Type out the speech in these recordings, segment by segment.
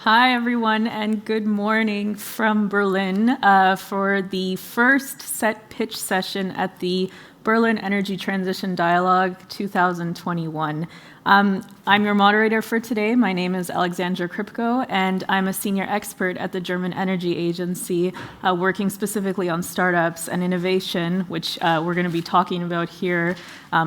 Hi, everyone, and good morning from Berlin for the first SET pitch session at the Berlin Energy Transition Dialogue 2021. I'm your moderator for today. My name is Alexandra Kripko, and I'm a senior expert at the German Energy Agency, working specifically on startups and innovation, which we're going to be talking about here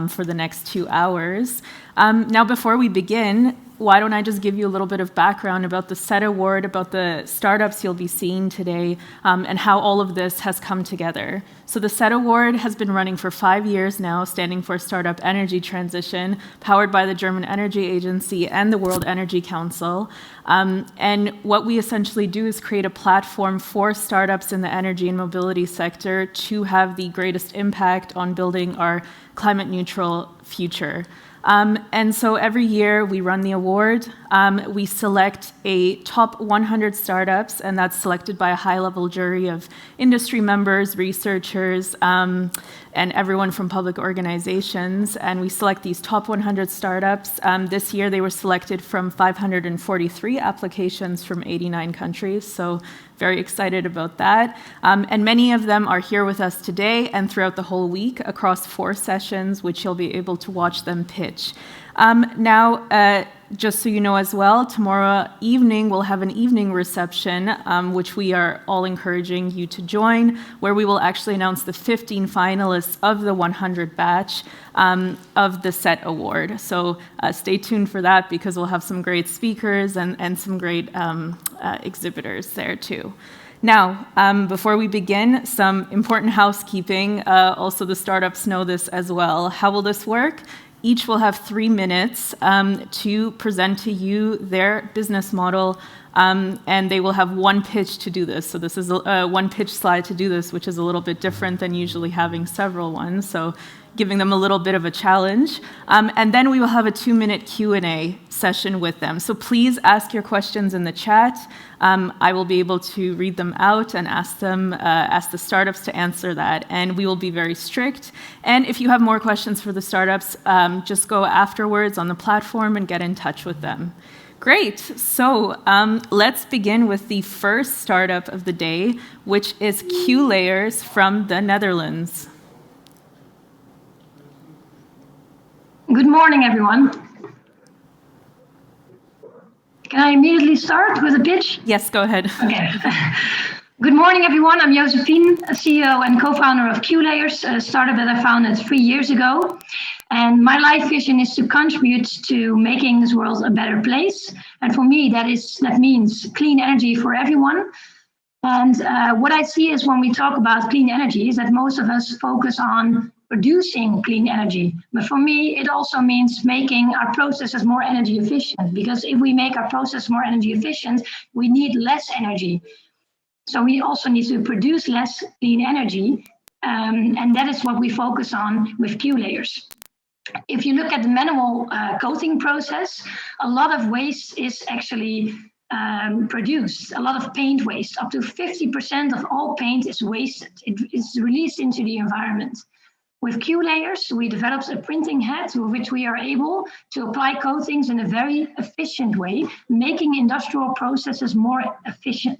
for the next 2 hours. Now, before we begin, why don't I just give you a little bit of background about the SET Award, about the startups you'll be seeing today, and how all of this has come together. So the SET Award has been running for 5 years now, standing for Startup Energy Transition, powered by the German Energy Agency and the World Energy Council. And what we essentially do is create a platform for startups in the energy and mobility sector to have the greatest impact on building our climate neutral future. And so every year we run the award. We select a top 100 startups, and that's selected by a high-level jury of industry members, researchers, and everyone from public organizations. And we select these top 100 startups. This year they were selected from 543 applications from 89 countries, so very excited about that. And many of them are here with us today and throughout the whole week across 4 sessions, which you'll be able to watch them pitch. Now, just so you know as well, tomorrow evening we'll have an evening reception, which we are all encouraging you to join, where we will actually announce the 15 finalists of the 100 batch of the SET Award. So stay tuned for that, because we'll have some great speakers and some great exhibitors there too. Now, before we begin, some important housekeeping. Also, the startups know this as well. How will this work? Each will have 3 minutes to present to you their business model, and they will have 1 pitch to do this. So this is a 1 pitch slide to do this, which is a little bit different than usually having several ones, so giving them a little bit of a challenge. And then we will have a 2-minute Q&A session with them. So please ask your questions in the chat. I will be able to read them out and ask the startups to answer that. And we will be very strict. And if you have more questions for the startups, just go afterwards on the platform and get in touch with them. Great. So let's begin with the first startup of the day, which is QLayers from the Netherlands. Good morning, everyone. Can I immediately start with a pitch? Yes, go ahead. Okay. Good morning, everyone. I'm Josephine, CEO and co-founder of QLayers, a startup that I founded 3 years ago. And my life vision is to contribute to making this world a better place. And for me, that means clean energy for everyone. And what I see is when we talk about clean energy is that most of us focus on producing clean energy. But for me, it also means making our processes more energy efficient, because if we make our process more energy efficient, we need less energy. So we also need to produce less clean energy. And that is what we focus on with QLayers. If you look at the manual coating process, a lot of waste is actually produced, a lot of paint waste. Up to 50% of all paint is wasted. It is released into the environment. With QLayers, we developed a printing head with which we are able to apply coatings in a very efficient way, making industrial processes more efficient.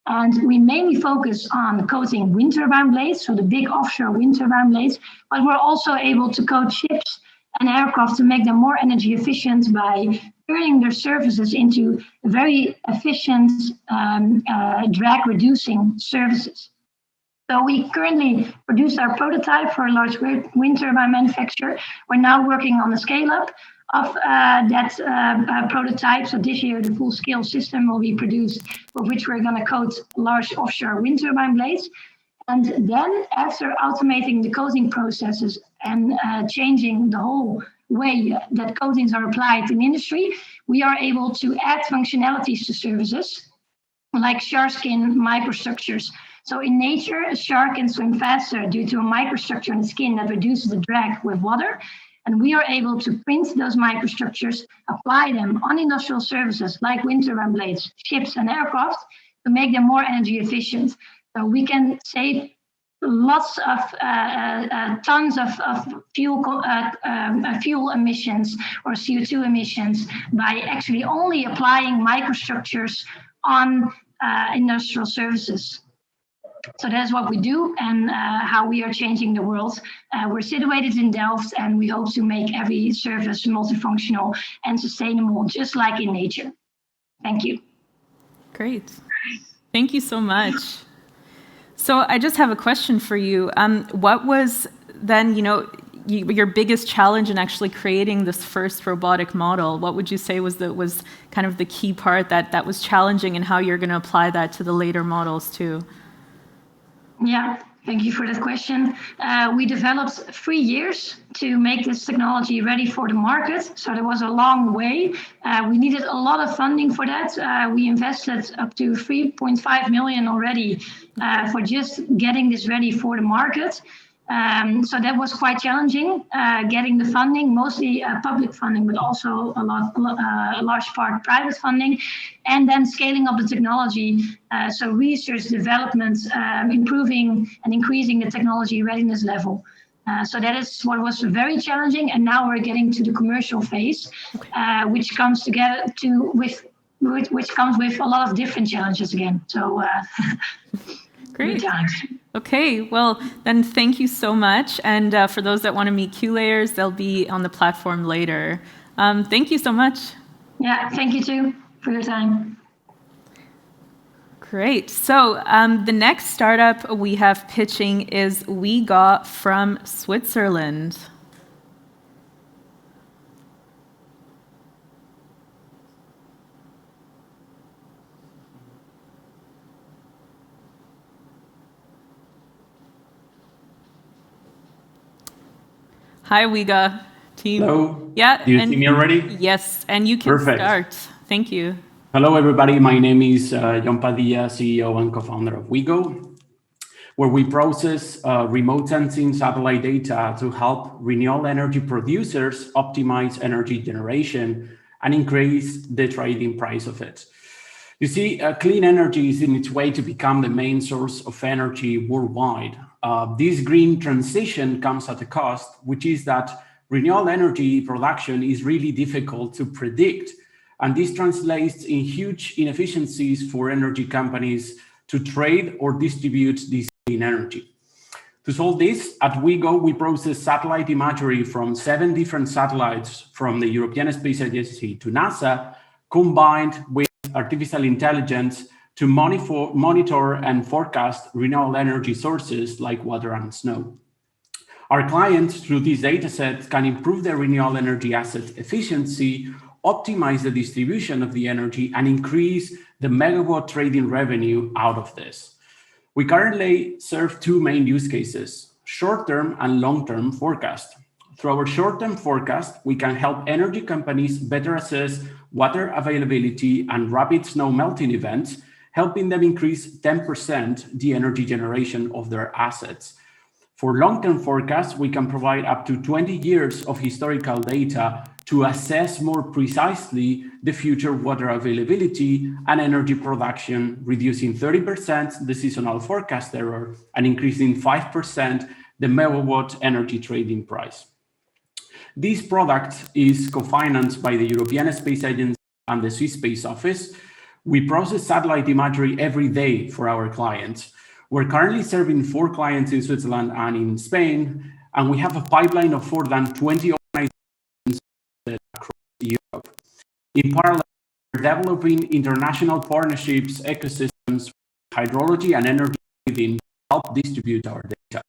And we mainly focus on coating wind turbine blades, so the big offshore wind turbine blades, but we're also able to coat ships and aircraft to make them more energy efficient by turning their surfaces into very efficient drag reducing surfaces. So we currently produce our prototype for a large wind turbine manufacturer. We're now working on the scale-up of that prototype. So this year, the full-scale system will be produced, for which we're going to coat large offshore wind turbine blades. And then, after automating the coating processes and changing the whole way that coatings are applied in industry, we are able to add functionalities to services, like shark skin microstructures. So in nature, a shark can swim faster due to a microstructure in the skin that reduces the drag with water. And we are able to print those microstructures, apply them on industrial surfaces like wind turbine blades, ships, and aircraft to make them more energy efficient. So we can save lots of tons of fuel emissions or CO2 emissions by actually only applying microstructures on industrial services. So that's what we do and how we are changing the world. We're situated in Delft and we hope to make every service multifunctional and sustainable, just like in nature. Thank you. Great. Thank you so much. So I just have a question for you. What was then, your biggest challenge in actually creating this first robotic model? What would you say was kind of the key part that was challenging, and how you're going to apply that to the later models too? Yeah, thank you for that question. We developed 3 years to make this technology ready for the market. So there was a long way. We needed a lot of funding for that. We invested up to 3.5 million already for just getting this ready for the market. So that was quite challenging, getting the funding, mostly public funding, but also a large part private funding, and then scaling up the technology. So research, development, improving and increasing the technology readiness level. So that is what was very challenging. And now we're getting to the commercial phase, which comes with a lot of different challenges again. So great. Okay, well, then thank you so much. And for those that want to meet QLayers, they'll be on the platform later. Thank you so much. Yeah, thank you too for your time. Great. So the next startup we have pitching is WeGaw from Switzerland. Hi, WeGaw team. Hello. Yeah. Do you see me already? Yes, and you can start. Thank you. Hello, everybody. My name is John Padilla, CEO and co-founder of WeGaw, where we process remote sensing satellite data to help renewable energy producers optimize energy generation and increase the trading price of it. You see, clean energy is in its way to become the main source of energy worldwide. This green transition comes at a cost, which is that renewable energy production is really difficult to predict. And this translates in huge inefficiencies for energy companies to trade or distribute this clean energy. To solve this, at WeGaw, we process satellite imagery from 7 different satellites from the European Space Agency to NASA, combined with artificial intelligence to monitor and forecast renewable energy sources like water and snow. Our clients, through these datasets, can improve their renewable energy asset efficiency, optimize the distribution of the energy, and increase the megawatt trading revenue out of this. We currently serve 2 main use cases: short-term and long-term forecast. Through our short-term forecast, we can help energy companies better assess water availability and rapid snow melting events, helping them increase 10% the energy generation of their assets. For long-term forecasts, we can provide up to 20 years of historical data to assess more precisely the future water availability and energy production, reducing 30% the seasonal forecast error and increasing 5% the megawatt energy trading price. This product is co-financed by the European Space Agency and the Swiss Space Office. We process satellite imagery every day for our clients. We're currently serving 4 clients in Switzerland and in Spain, and we have a pipeline of more than 20 organizations across Europe. In parallel, we're developing international partnerships, ecosystems, hydrology and energy to help distribute our data.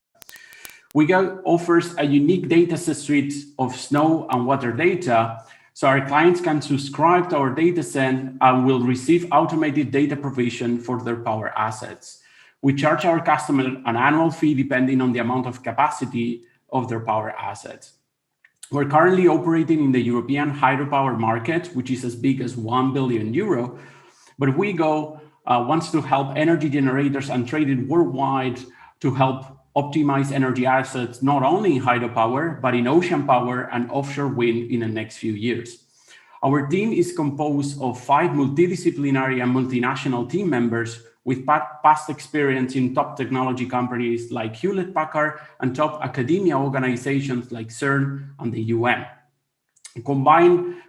WeGaw offers a unique data suite of snow and water data, so our clients can subscribe to our dataset and will receive automated data provision for their power assets. We charge our customer an annual fee depending on the amount of capacity of their power assets. We're currently operating in the European hydropower market, which is as big as 1 billion euro, but WeGaw wants to help energy generators and traders worldwide to help optimize energy assets, not only in hydropower, but in ocean power and offshore wind in the next few years. Our team is composed of 5 multidisciplinary and multinational team members with past experience in top technology companies like Hewlett-Packard and top academia organizations like CERN and the UN. Combining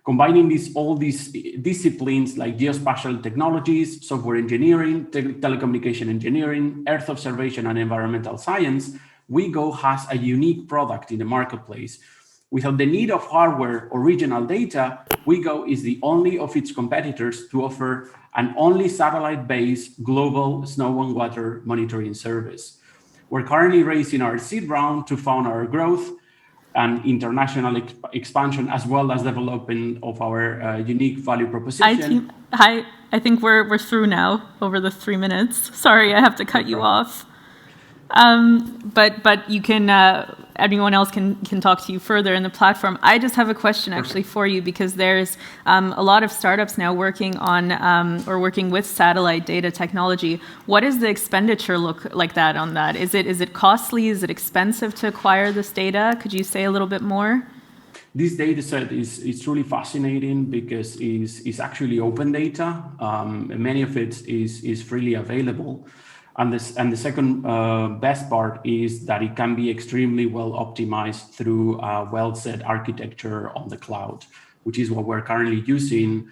all these disciplines like geospatial technologies, software engineering, telecommunication engineering, earth observation, and environmental science, WeGaw has a unique product in the marketplace. Without the need of hardware or regional data, WeGaw is the only of its competitors to offer an only satellite-based global snow and water monitoring service. We're currently raising our seed round to fund our growth and international expansion, as well as development of our unique value proposition. Hi, I think we're through now over the 3 minutes. Sorry, I have to cut you off. But you can, anyone else can talk to you further in the platform. I just have a question actually for you, because there's a lot of startups now working on or working with satellite data technology. What does the expenditure look like on that? Is it costly? Is it expensive to acquire this data? Could you say a little bit more? This data set is truly fascinating because it's actually open data. Many of it is freely available. And the second best part is that it can be extremely well optimized through a well-set architecture on the cloud, which is what we're currently using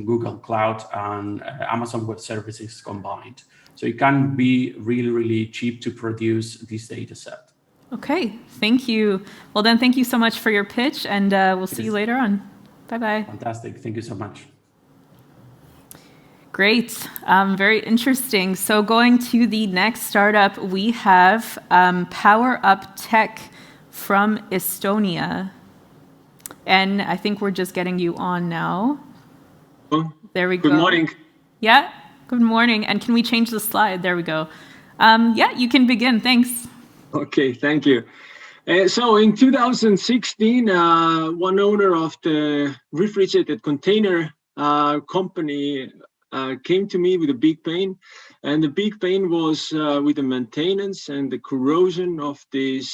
Google Cloud and Amazon Web Services combined. So it can be really, really cheap to produce this data set. Okay, thank you. Well then, thank you so much for your pitch, and we'll see you later on. Bye-bye. Fantastic, thank you so much. Great, very interesting. So going to the next startup, we have PowerUP Tech from Estonia. And I think we're just getting you on now. There we go. Good morning. Yeah, good morning. And can we change the slide? There we go. Yeah, you can begin, thanks. Okay, thank you. So in 2016, one owner of the refrigerated container company came to me with a big pain, and the big pain was with the maintenance and the corrosion of these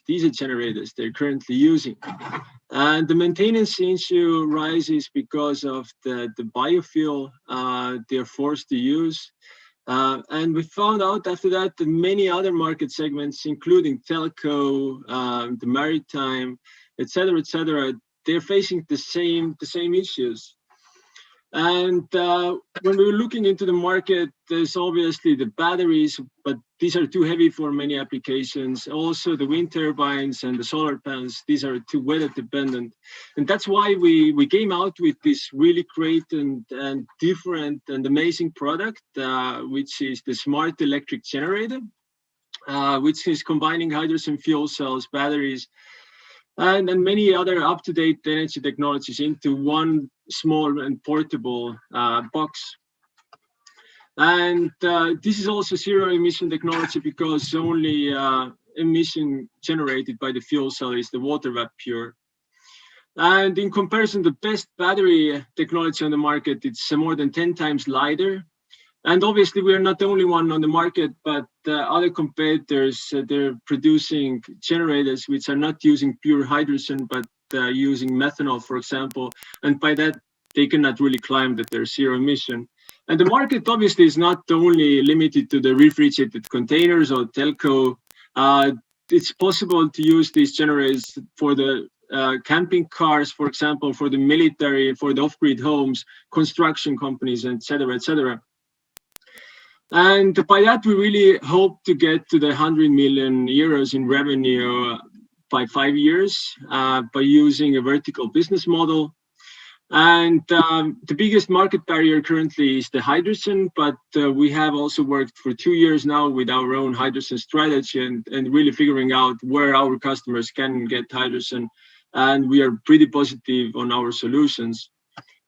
diesel generators they're currently using. And the maintenance issue rises because of the biofuel they're forced to use. And we found out after that that many other market segments, including telco, the maritime, etc., they're facing the same issues. And when we were looking into the market, there's obviously the batteries, but these are too heavy for many applications. Also, the wind turbines and the solar panels, these are too weather dependent. And that's why we came out with this really great and different and amazing product, which is the smart electric generator, which is combining hydrogen fuel cells, batteries, and many other up-to-date energy technologies into one small and portable box. And this is also zero emission technology, because only emission generated by the fuel cell is the water vapor pure. And in comparison, the best battery technology on the market, it's more than 10 times lighter. And obviously, we are not the only one on the market, but other competitors, they're producing generators which are not using pure hydrogen, but using methanol, for example. And by that, they cannot really claim that they're zero emission. And the market obviously is not only limited to the refrigerated containers or telco. It's possible to use these generators for the camping cars, for example, for the military, for the off-grid homes, construction companies, etc., etc. And by that, we really hope to get to the 100 million euros in revenue by 5 years by using a vertical business model. And the biggest market barrier currently is the hydrogen, but we have also worked for 2 years now with our own hydrogen strategy and really figuring out where our customers can get hydrogen. And we are pretty positive on our solutions.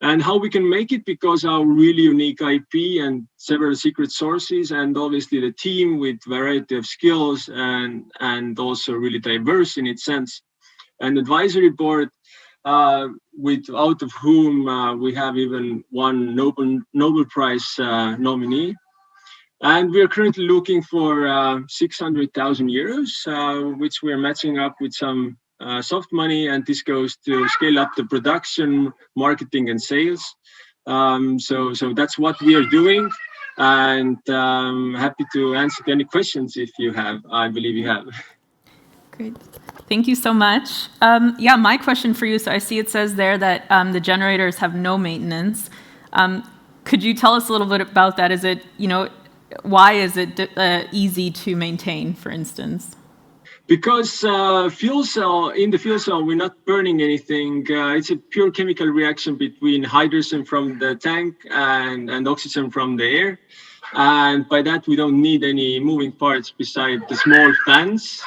And how we can make it, because our really unique IP and several secret sources, and obviously the team with variety of skills and also really diverse in its sense, an advisory board out of whom we have even one Nobel Prize nominee. And we are currently looking for 600,000 euros, which we are matching up with some soft money, and this goes to scale up the production, marketing, and sales. So that's what we are doing. and happy to answer any questions if you have. I believe you have. Great. Thank you so much. Yeah, my question for you, so I see it says there that the generators have no maintenance. Could you tell us a little bit about that? Is it, why is it easy to maintain, for instance? Because in the fuel cell, we're not burning anything. It's a pure chemical reaction between hydrogen from the tank and oxygen from the air. And by that, we don't need any moving parts beside the small fans.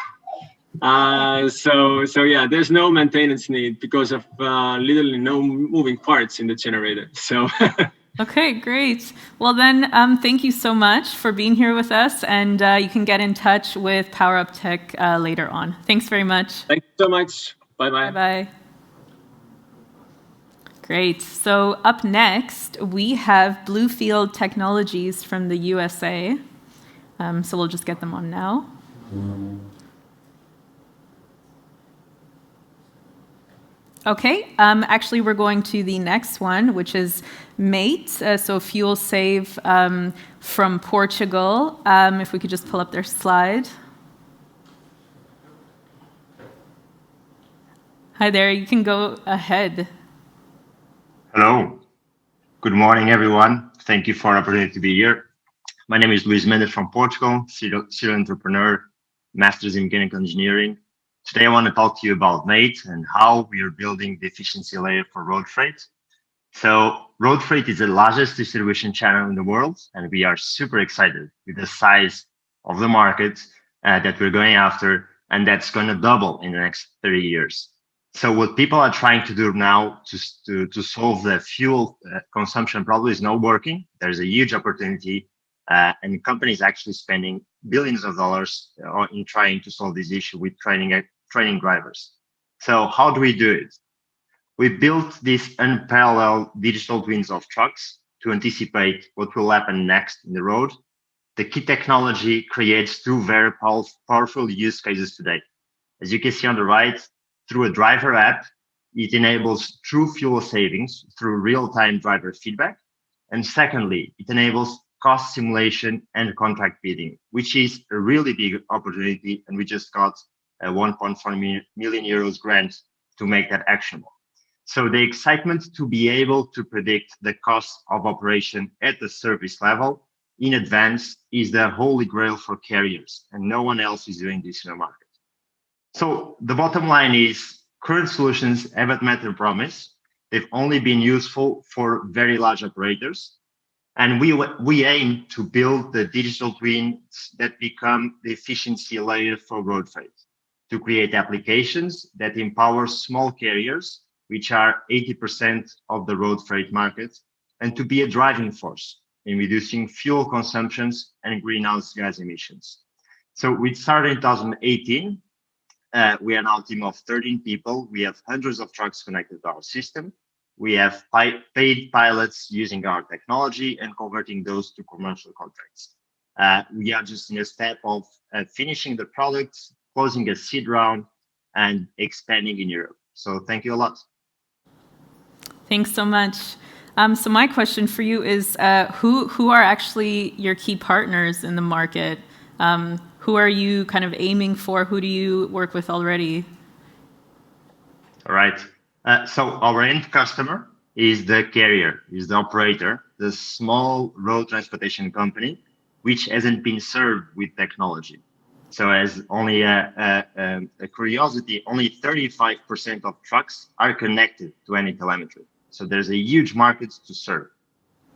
So yeah, there's no maintenance need because of literally no moving parts in the generator. So. Okay, great. Well then, thank you so much for being here with us, and you can get in touch with PowerUP Tech later on. Thanks very much. Thank you so much. Bye-bye. Bye-bye. Great. So up next, we have Bluefield Technologies from the USA. So we'll just get them on now. Okay, actually we're going to the next one, which is Meight, so Fuel Save from Portugal. If we could just pull up their slide. Hi there, you can go ahead. Hello, good morning everyone. Thank you for the opportunity to be here. My name is Luis Mendes from Portugal, serial entrepreneur, master's in mechanical engineering. Today I want to talk to you about Meight and how we are building the efficiency layer for road freight. So road freight is the largest distribution channel in the world, and we are super excited with the size of the market that we're going after, and that's going to double in the next 30 years. So what people are trying to do now to solve the fuel consumption problem is not working. There's a huge opportunity, and companies actually spending billions of dollars in trying to solve this issue with training drivers. So how do we do it? We built these unparalleled digital twins of trucks to anticipate what will happen next in the road. The key technology creates two very powerful use cases today. As you can see on the right, through a driver app, it enables true fuel savings through real-time driver feedback. And secondly, it enables cost simulation and contract bidding, which is a really big opportunity. And we just got a 1.4 million euros grant to make that actionable. So the excitement to be able to predict the cost of operation at the service level in advance is the holy grail for carriers, and no one else is doing this in the market. So the bottom line is current solutions haven't met their promise. They've only been useful for very large operators. And we aim to build the digital twins that become the efficiency layer for road freight, to create applications that empower small carriers, which are 80% of the road freight market, and to be a driving force in reducing fuel consumptions and greenhouse gas emissions. So we started in 2018. We are now a team of 13 people. We have hundreds of trucks connected to our system. We have paid pilots using our technology and converting those to commercial contracts. We are just in a step of finishing the product, closing a seed round, and expanding in Europe. So thank you a lot. Thanks so much. So my question for you is, who are actually your key partners in the market? Who are you kind of aiming for? Who do you work with already? All right. So our end customer is the carrier, is the operator, the small road transportation company, which hasn't been served with technology. So as only a curiosity, only 35% of trucks are connected to any telemetry. So there's a huge market to serve.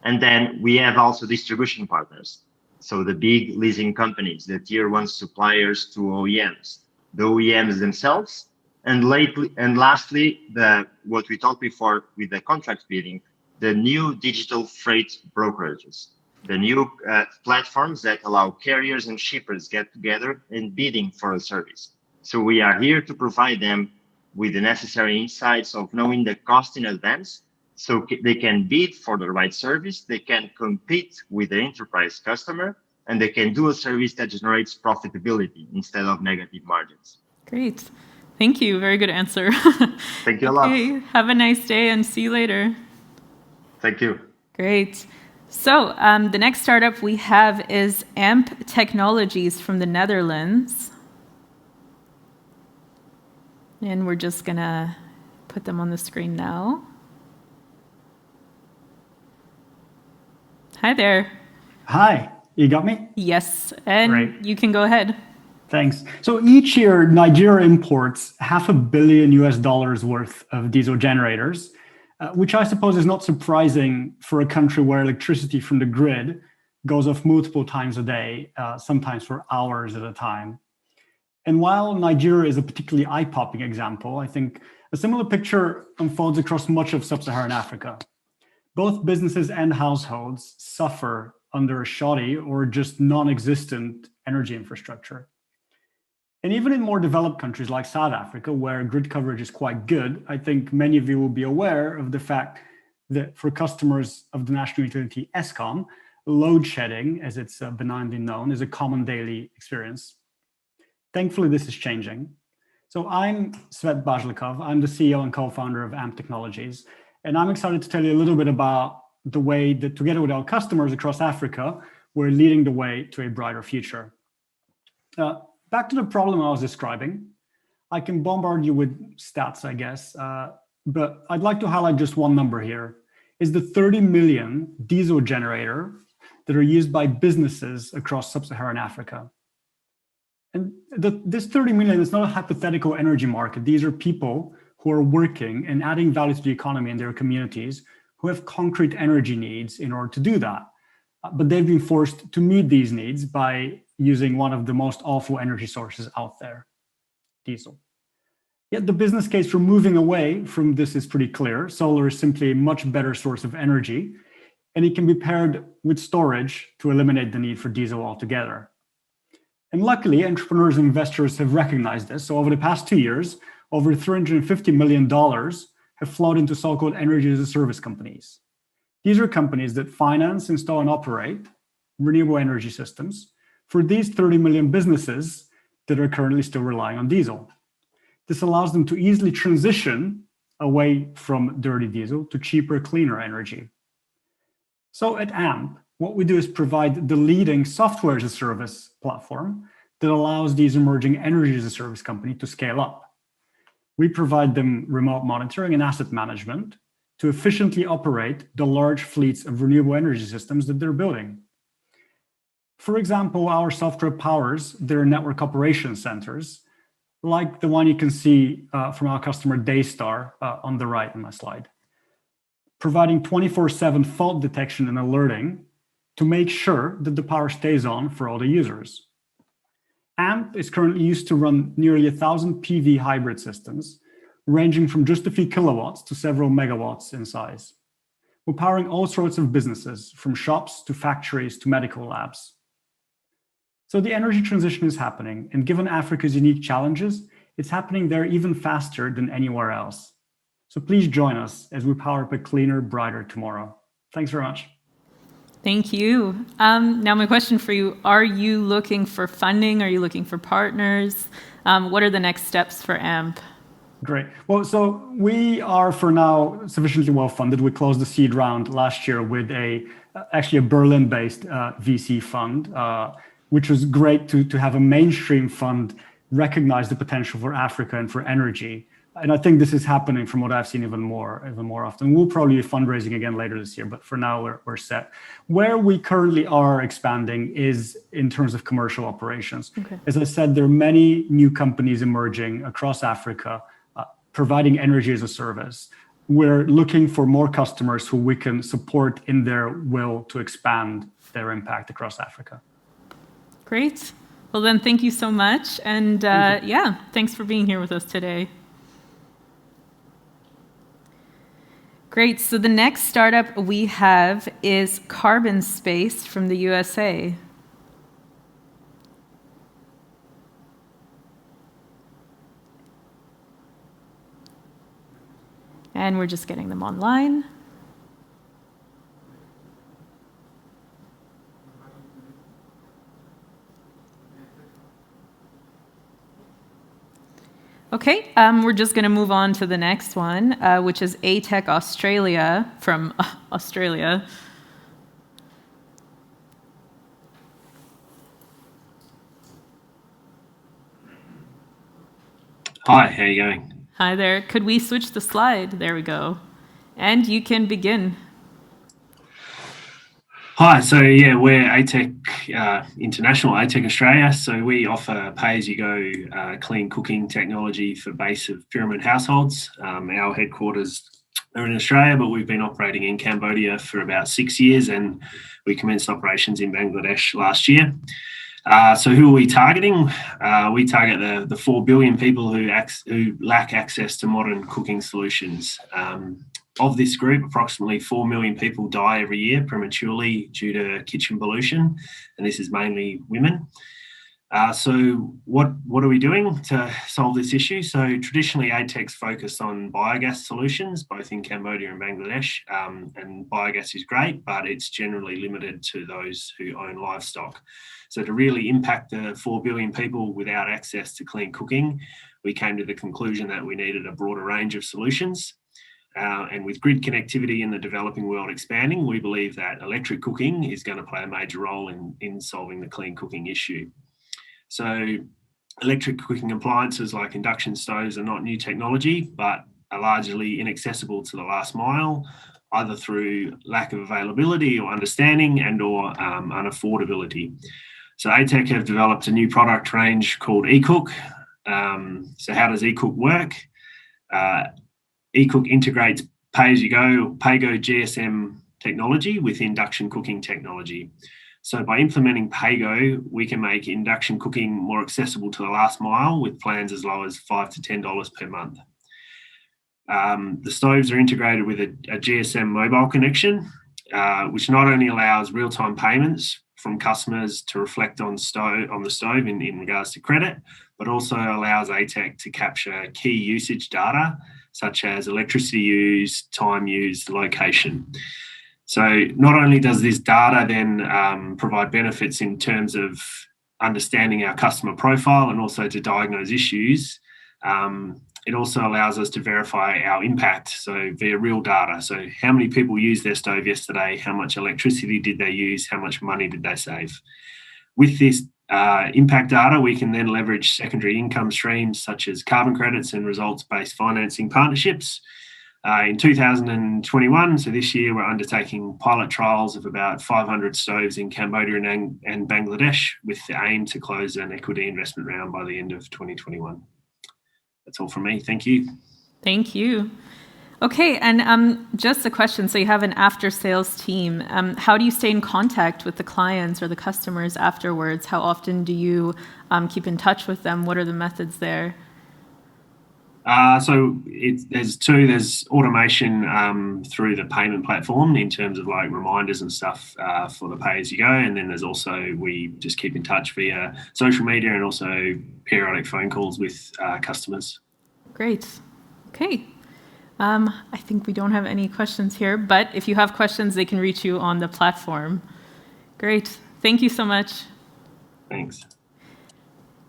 And then we have also distribution partners. So the big leasing companies, the tier one suppliers to OEMs, the OEMs themselves. And lastly, what we talked before with the contract bidding, the new digital freight brokerages, the new platforms that allow carriers and shippers get together and bidding for a service. So we are here to provide them with the necessary insights of knowing the cost in advance, so they can bid for the right service, they can compete with the enterprise customer, and they can do a service that generates profitability instead of negative margins. Great. Thank you. Very good answer. Thank you a lot. Have a nice day and see you later. Thank you. Great. So the next startup we have is AMMP Technologies from the Netherlands. And we're just going to put them on the screen now. Hi there. Hi, you got me? Yes, and Great. You can go ahead. Thanks. So each year, Nigeria imports $500 million worth of diesel generators, which I suppose is not surprising for a country where electricity from the grid goes off multiple times a day, sometimes for hours at a time. And while Nigeria is a particularly eye-popping example, I think a similar picture unfolds across much of sub-Saharan Africa. Both businesses and households suffer under a shoddy or just non-existent energy infrastructure. And even in more developed countries like South Africa, where grid coverage is quite good, I think many of you will be aware of the fact that for customers of the national utility Eskom, load shedding, as it's benignly known, is a common daily experience. Thankfully, this is changing. So I'm Svet Bajlikov. I'm the CEO and co-founder of AMMP Technologies. And I'm excited to tell you a little bit about the way that together with our customers across Africa, we're leading the way to a brighter future. Back to the problem I was describing. I can bombard you with stats, I guess, but I'd like to highlight just one number here. Is the 30 million diesel generator that are used by businesses across sub-Saharan Africa. And this 30 million is not a hypothetical energy market. These are people who are working and adding value to the economy in their communities who have concrete energy needs in order to do that. But they've been forced to meet these needs by using one of the most awful energy sources out there, diesel. Yet the business case for moving away from this is pretty clear. Solar is simply a much better source of energy, and it can be paired with storage to eliminate the need for diesel altogether. And luckily, entrepreneurs and investors have recognized this. So over the past 2 years, over $350 million have flowed into so-called energy as a service companies. These are companies that finance, install, and operate renewable energy systems for these 30 million businesses that are currently still relying on diesel. This allows them to easily transition away from dirty diesel to cheaper, cleaner energy. So at AMMP, what we do is provide the leading software as a service platform that allows these emerging energy as a service company to scale up. We provide them remote monitoring and asset management to efficiently operate the large fleets of renewable energy systems that they're building. For example, our software powers their network operations centers, like the one you can see from our customer Daystar on the right in my slide, providing 24/7 fault detection and alerting to make sure that the power stays on for all the users. AMMP is currently used to run nearly 1,000 PV hybrid systems, ranging from just a few kilowatts to several megawatts in size. We're powering all sorts of businesses, from shops to factories to medical labs. So the energy transition is happening, and given Africa's unique challenges, it's happening there even faster than anywhere else. So please join us as we power up a cleaner, brighter tomorrow. Thanks very much. Thank you. Now my question for you, are you looking for funding? Are you looking for partners? What are the next steps for AMMP? Great. Well, so we are for now sufficiently well funded. We closed the seed round last year with actually a Berlin-based VC fund, which was great to have a mainstream fund recognize the potential for Africa and for energy. And I think this is happening from what I've seen even more often. We'll probably be fundraising again later this year, but for now we're set. Where we currently are expanding is in terms of commercial operations. Okay. As I said, there are many new companies emerging across Africa, providing energy as a service. We're looking for more customers who we can support in their will to expand their impact across Africa. Great. Well then, thank you so much. And yeah, thanks for being here with us today. Great. So the next startup we have is CarbonSpace from the USA. And we're just getting them online. Okay, we're just going to move on to the next one, which is ATEC Australia from Australia. Hi, how are you going? Hi there. Could we switch the slide? There we go. And you can begin. Hi, so yeah, we're ATEC International, ATEC Australia. So we offer pay-as-you-go clean cooking technology for base of pyramid households. Our headquarters are in Australia, but we've been operating in Cambodia for about 6 years, and we commenced operations in Bangladesh last year. So who are we targeting? We target the 4 billion people who lack access to modern cooking solutions. Of this group, approximately 4 million people die every year prematurely due to kitchen pollution, and this is mainly women. So what are we doing to solve this issue? So traditionally, ATEC's focused on biogas solutions, both in Cambodia and Bangladesh, and biogas is great, but it's generally limited to those who own livestock. So to really impact the 4 billion people without access to clean cooking, we came to the conclusion that we needed a broader range of solutions. And with grid connectivity in the developing world expanding, we believe that electric cooking is going to play a major role in solving the clean cooking issue. So electric cooking appliances like induction stoves are not new technology, but are largely inaccessible to the last mile, either through lack of availability or understanding and or unaffordability. So ATEC have developed a new product range called eCook. So how does eCook work? eCook integrates pay-as-you-go, PayGo GSM technology with induction cooking technology. So by implementing PayGo, we can make induction cooking more accessible to the last mile with plans as low as $5 to $10 per month. The stoves are integrated with a GSM mobile connection, which not only allows real-time payments from customers to reflect on the stove in regards to credit, but also allows ATEC to capture key usage data such as electricity used, time used, location. So not only does this data then provide benefits in terms of understanding our customer profile and also to diagnose issues, it also allows us to verify our impact, so via real data. So how many people used their stove yesterday? How much electricity did they use? How much money did they save? With this impact data, we can then leverage secondary income streams such as carbon credits and results-based financing partnerships. In 2021, so this year, we're undertaking pilot trials of about 500 stoves in Cambodia and Bangladesh with the aim to close an equity investment round by the end of 2021. That's all from me. Thank you. Thank you. Okay, and just a question. So you have an after-sales team. How do you stay in contact with the clients or the customers afterwards? How often do you keep in touch with them? What are the methods there? So there's two. There's automation through the payment platform in terms of like reminders and stuff for the pay-as-you-go, and then there's also we just keep in touch via social media and also periodic phone calls with customers. Great. Okay. I think we don't have any questions here, but if you have questions, they can reach you on the platform. Great. Thank you so much. Thanks.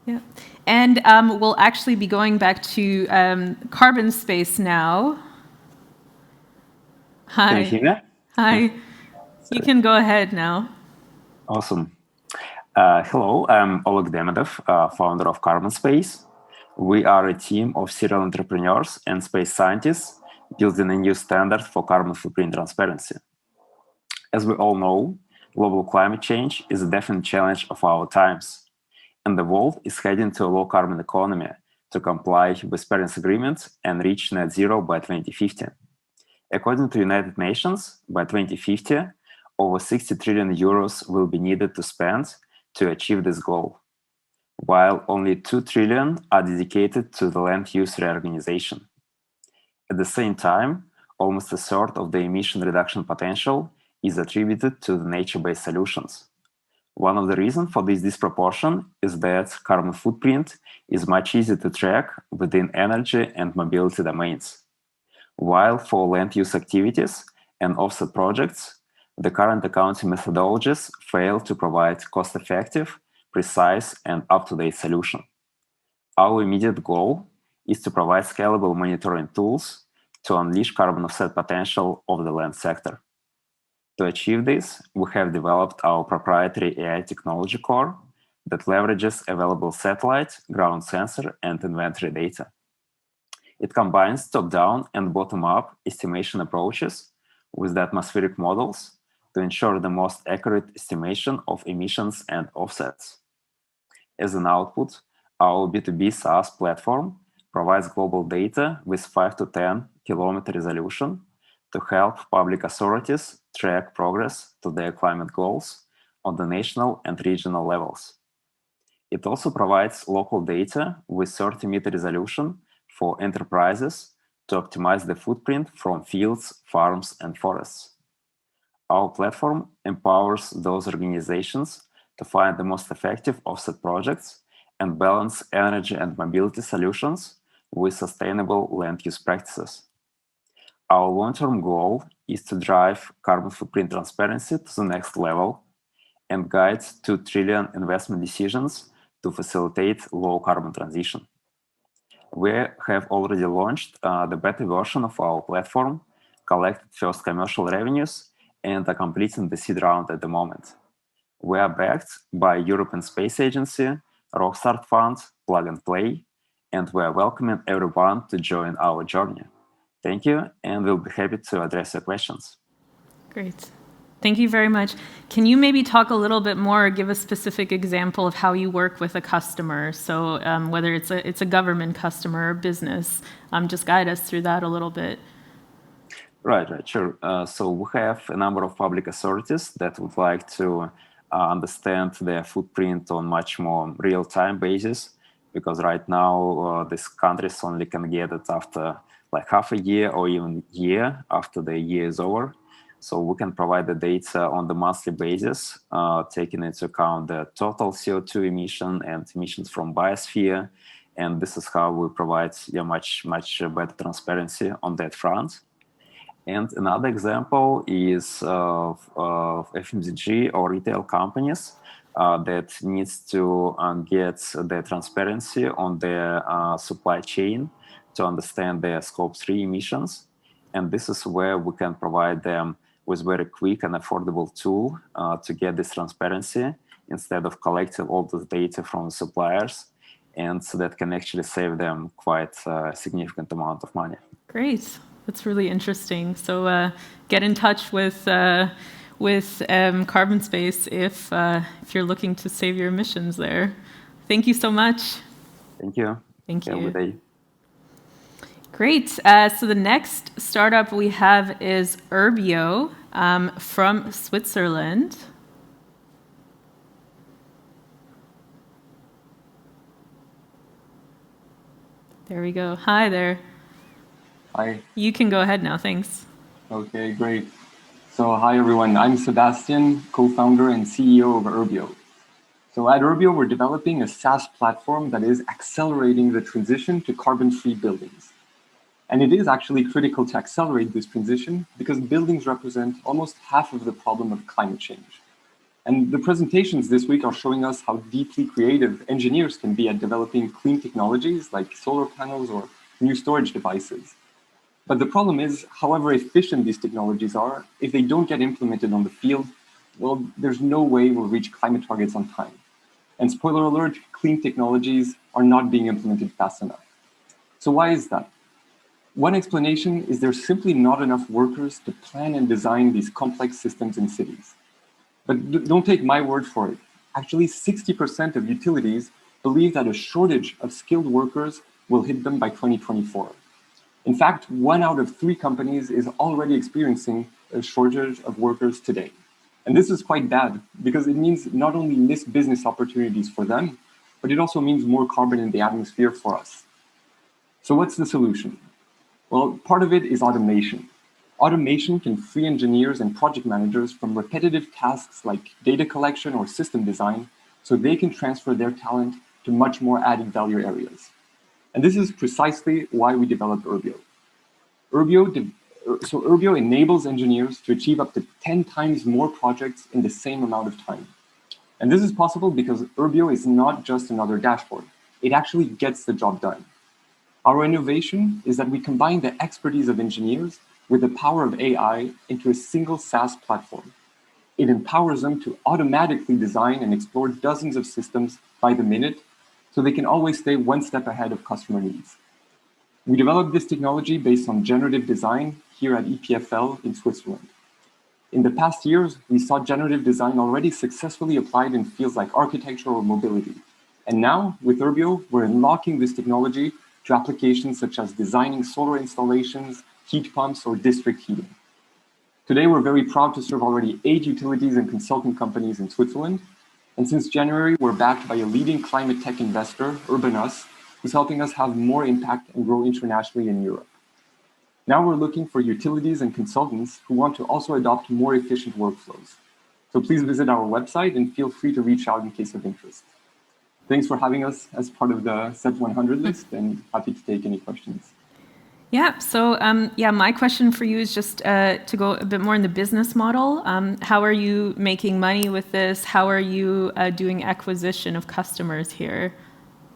Yeah. And we'll actually be going back to CarbonSpace now. Hi. Can you hear me? Hi. You can go ahead now. Awesome. Hello, I'm Oleg Demidov, founder of CarbonSpace. We are a team of serial entrepreneurs and space scientists building a new standard for carbon footprint transparency. As we all know, global climate change is a definite challenge of our times, and the world is heading to a low-carbon economy to comply with Paris agreements and reach net zero by 2050. According to United Nations, by 2050, over 60 trillion euros will be needed to spend to achieve this goal, while only 2 trillion are dedicated to the land use reorganization. At the same time, almost a third of the emission reduction potential is attributed to the nature-based solutions. One of the reasons for this disproportion is that carbon footprint is much easier to track within energy and mobility domains, while for land use activities and offset projects, the current accounting methodologies fail to provide cost-effective, precise, and up-to-date solution. Our immediate goal is to provide scalable monitoring tools to unleash carbon offset potential of the land sector. To achieve this, we have developed our proprietary AI technology core that leverages available satellite, ground sensor, and inventory data. It combines top-down and bottom-up estimation approaches with the atmospheric models to ensure the most accurate estimation of emissions and offsets. As an output, our B2B SaaS platform provides global data with 5 to 10 kilometer resolution to help public authorities track progress to their climate goals on the national and regional levels. It also provides local data with 30-meter resolution for enterprises to optimize the footprint from fields, farms, and forests. Our platform empowers those organizations to find the most effective offset projects and balance energy and mobility solutions with sustainable land use practices. Our long-term goal is to drive carbon footprint transparency to the next level and guide 2 trillion investment decisions to facilitate low carbon transition. We have already launched the beta version of our platform, collected first commercial revenues, and are completing the seed round at the moment. We are backed by European Space Agency, Rockstart Fund, Plug and Play, and we are welcoming everyone to join our journey. Thank you, and we'll be happy to address your questions. Great. Thank you very much. Can you maybe talk a little bit more, give a specific example of how you work with a customer? So whether it's a government customer or business, just guide us through that a little bit. Right, sure. So we have a number of public authorities that would like to understand their footprint on much more real-time basis, because right now these countries only can get it after like half a year or even year after the year is over. So we can provide the data on the monthly basis, taking into account the total CO2 emission and emissions from biosphere. And this is how we provide much better transparency on that front. And another example is of FMCG or retail companies that needs to get the transparency on their supply chain to understand their Scope 3 emissions. And this is where we can provide them with very quick and affordable tool to get this transparency instead of collecting all this data from suppliers, and so that can actually save them quite a significant amount of money. Great. That's really interesting. So get in touch with CarbonSpace if you're looking to save your emissions there. Thank you so much. Thank you. Thank you. Have a good day. Great. So the next startup we have is Urbio from Switzerland. There we go. Hi there. Hi. You can go ahead now. Thanks. Okay, great. So hi, everyone. I'm Sebastian, co-founder and CEO of Urbio. So at Urbio, we're developing a SaaS platform that is accelerating the transition to carbon-free buildings. And it is actually critical to accelerate this transition because buildings represent almost half of the problem of climate change. And the presentations this week are showing us how deeply creative engineers can be at developing clean technologies like solar panels or new storage devices. But the problem is, however efficient these technologies are, if they don't get implemented on the field, well, there's no way we'll reach climate targets on time. And spoiler alert, clean technologies are not being implemented fast enough. So why is that? One explanation is there's simply not enough workers to plan and design these complex systems in cities. But don't take my word for it. Actually, 60% of utilities believe that a shortage of skilled workers will hit them by 2024. In fact, 1 out of 3 companies is already experiencing a shortage of workers today. And this is quite bad because it means not only missed business opportunities for them, but it also means more carbon in the atmosphere for us. So what's the solution? Well, part of it is automation. Automation can free engineers and project managers from repetitive tasks like data collection or system design, so they can transfer their talent to much more added value areas. And this is precisely why we developed Urbio. Urbio enables engineers to achieve up to 10 times more projects in the same amount of time. And this is possible because Urbio is not just another dashboard. It actually gets the job done. Our innovation is that we combine the expertise of engineers with the power of AI into a single SaaS platform. It empowers them to automatically design and explore dozens of systems by the minute, so they can always stay one step ahead of customer needs. We developed this technology based on generative design here at EPFL in Switzerland. In the past years, we saw generative design already successfully applied in fields like architecture or mobility. And now, with Urbio, we're unlocking this technology to applications such as designing solar installations, heat pumps, or district heating. Today, we're very proud to serve already 8 utilities and consulting companies in Switzerland. And since January, we're backed by a leading climate tech investor, Urbanus, who's helping us have more impact and grow internationally in Europe. Now we're looking for utilities and consultants who want to also adopt more efficient workflows. So please visit our website and feel free to reach out in case of interest. Thanks for having us as part of the SET100 list, and happy to take any questions. Yeah, so my question for you is just to go a bit more in the business model. How are you making money with this? How are you doing acquisition of customers here?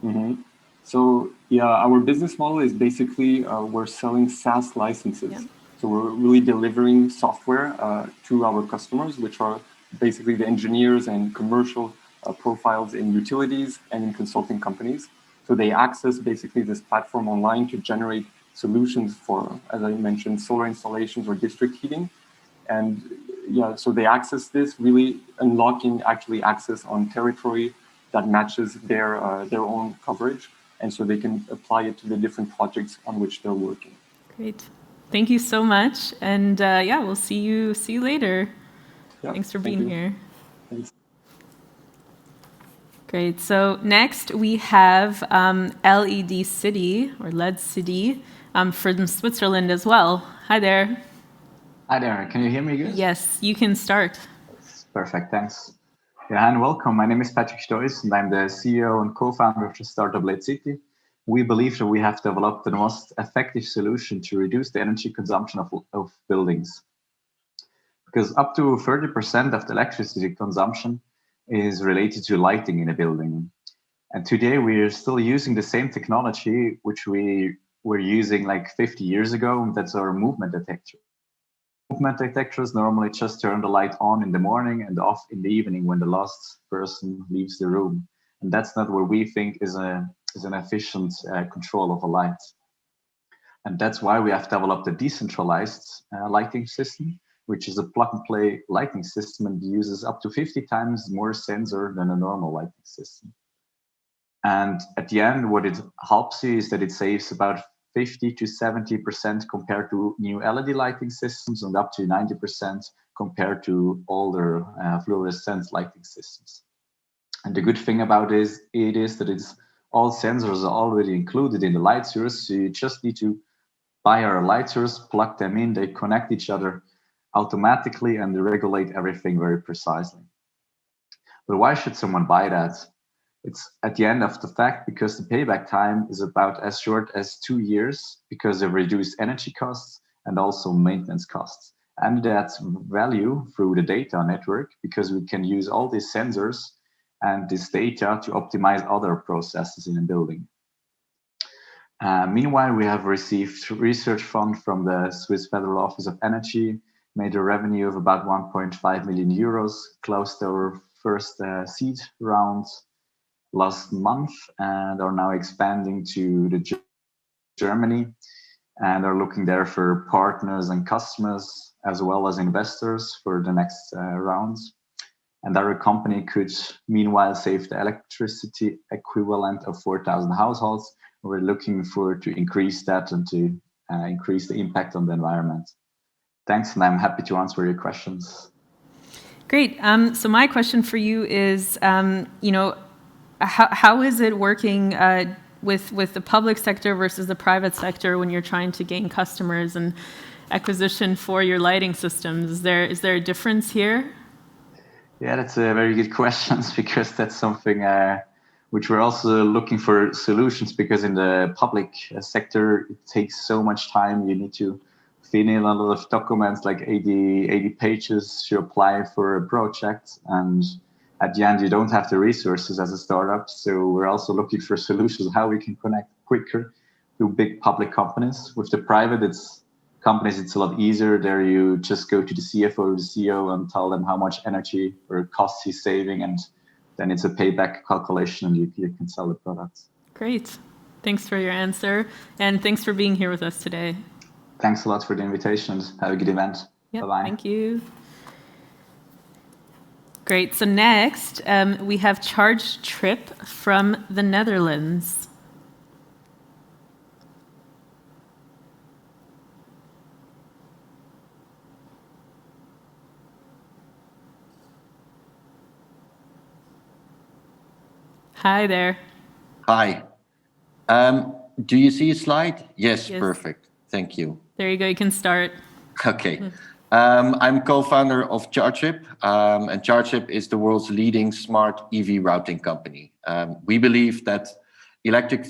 Mm-hmm. So yeah, our business model is basically we're selling SaaS licenses. Yeah. So we're really delivering software to our customers, which are basically the engineers and commercial profiles in utilities and in consulting companies. So they access basically this platform online to generate solutions for, as I mentioned, solar installations or district heating. And yeah, so they access this, really unlocking actually access on territory that matches their own coverage. And so they can apply it to the different projects on which they're working. Great. Thank you so much. And we'll see you later. Yeah, thanks for being here. Thanks. Great. So next we have LEDCity or LEDCity from Switzerland as well. Hi there. Hi there. Can you hear me good? Yes, you can start. Perfect. Thanks. Yeah, and welcome. My name is Patrick Stoys, and I'm the CEO and co-founder of the startup LEDCity. We believe that we have developed the most effective solution to reduce the energy consumption of buildings. Because up to 30% of the electricity consumption is related to lighting in a building. And today we are still using the same technology which we were using like 50 years ago, and that's our movement detector. Movement detectors normally just turn the light on in the morning and off in the evening when the last person leaves the room. And that's not what we think is an efficient control of a light. And that's why we have developed a decentralized lighting system, which is a plug-and-play lighting system and uses up to 50 times more sensor than a normal lighting system. And at the end, what it helps you is that it saves about 50 to 70% compared to new LED lighting systems and up to 90% compared to older fluorescent lighting systems. And the good thing about it is that all sensors are already included in the light source, so you just need to buy our light source, plug them in, they connect each other automatically and they regulate everything very precisely. But why should someone buy that? It's at the end of the fact because the payback time is about as short as 2 years because of reduced energy costs and also maintenance costs. And that's value through the data network because we can use all these sensors and this data to optimize other processes in a building. Meanwhile, we have received research fund from the Swiss Federal Office of Energy, made a revenue of about 1.5 million euros, closed our first seed round last month and are now expanding to Germany and are looking there for partners and customers as well as investors for the next rounds. And our company could meanwhile save the electricity equivalent of 4,000 households. We're looking forward to increase that and to increase the impact on the environment. Thanks, and I'm happy to answer your questions. Great. So my question for you is, how is it working with the public sector versus the private sector when you're trying to gain customers and acquisition for your lighting systems? Is there a difference here? Yeah, that's a very good question because that's something which we're also looking for solutions because in the public sector, it takes so much time. You need to fill in a lot of documents, like 80 pages to apply for a project. And at the end, you don't have the resources as a startup. So we're also looking for solutions, how we can connect quicker to big public companies. With the private companies, it's a lot easier. There you just go to the CFO or the CEO and tell them how much energy or costs he's saving. And then it's a payback calculation and you can sell the products. Great. Thanks for your answer, and thanks for being here with us today. Thanks a lot for the invitation. Have a good event. Yep, Bye-bye. thank you. Great. So next, we have ChargeTrip from the Netherlands. Hi there. Hi. Do you see a slide? Yes, perfect. Thank you. There you go. You can start. Okay. I'm co-founder of ChargeTrip, and ChargeTrip is the world's leading smart EV routing company. We believe that electric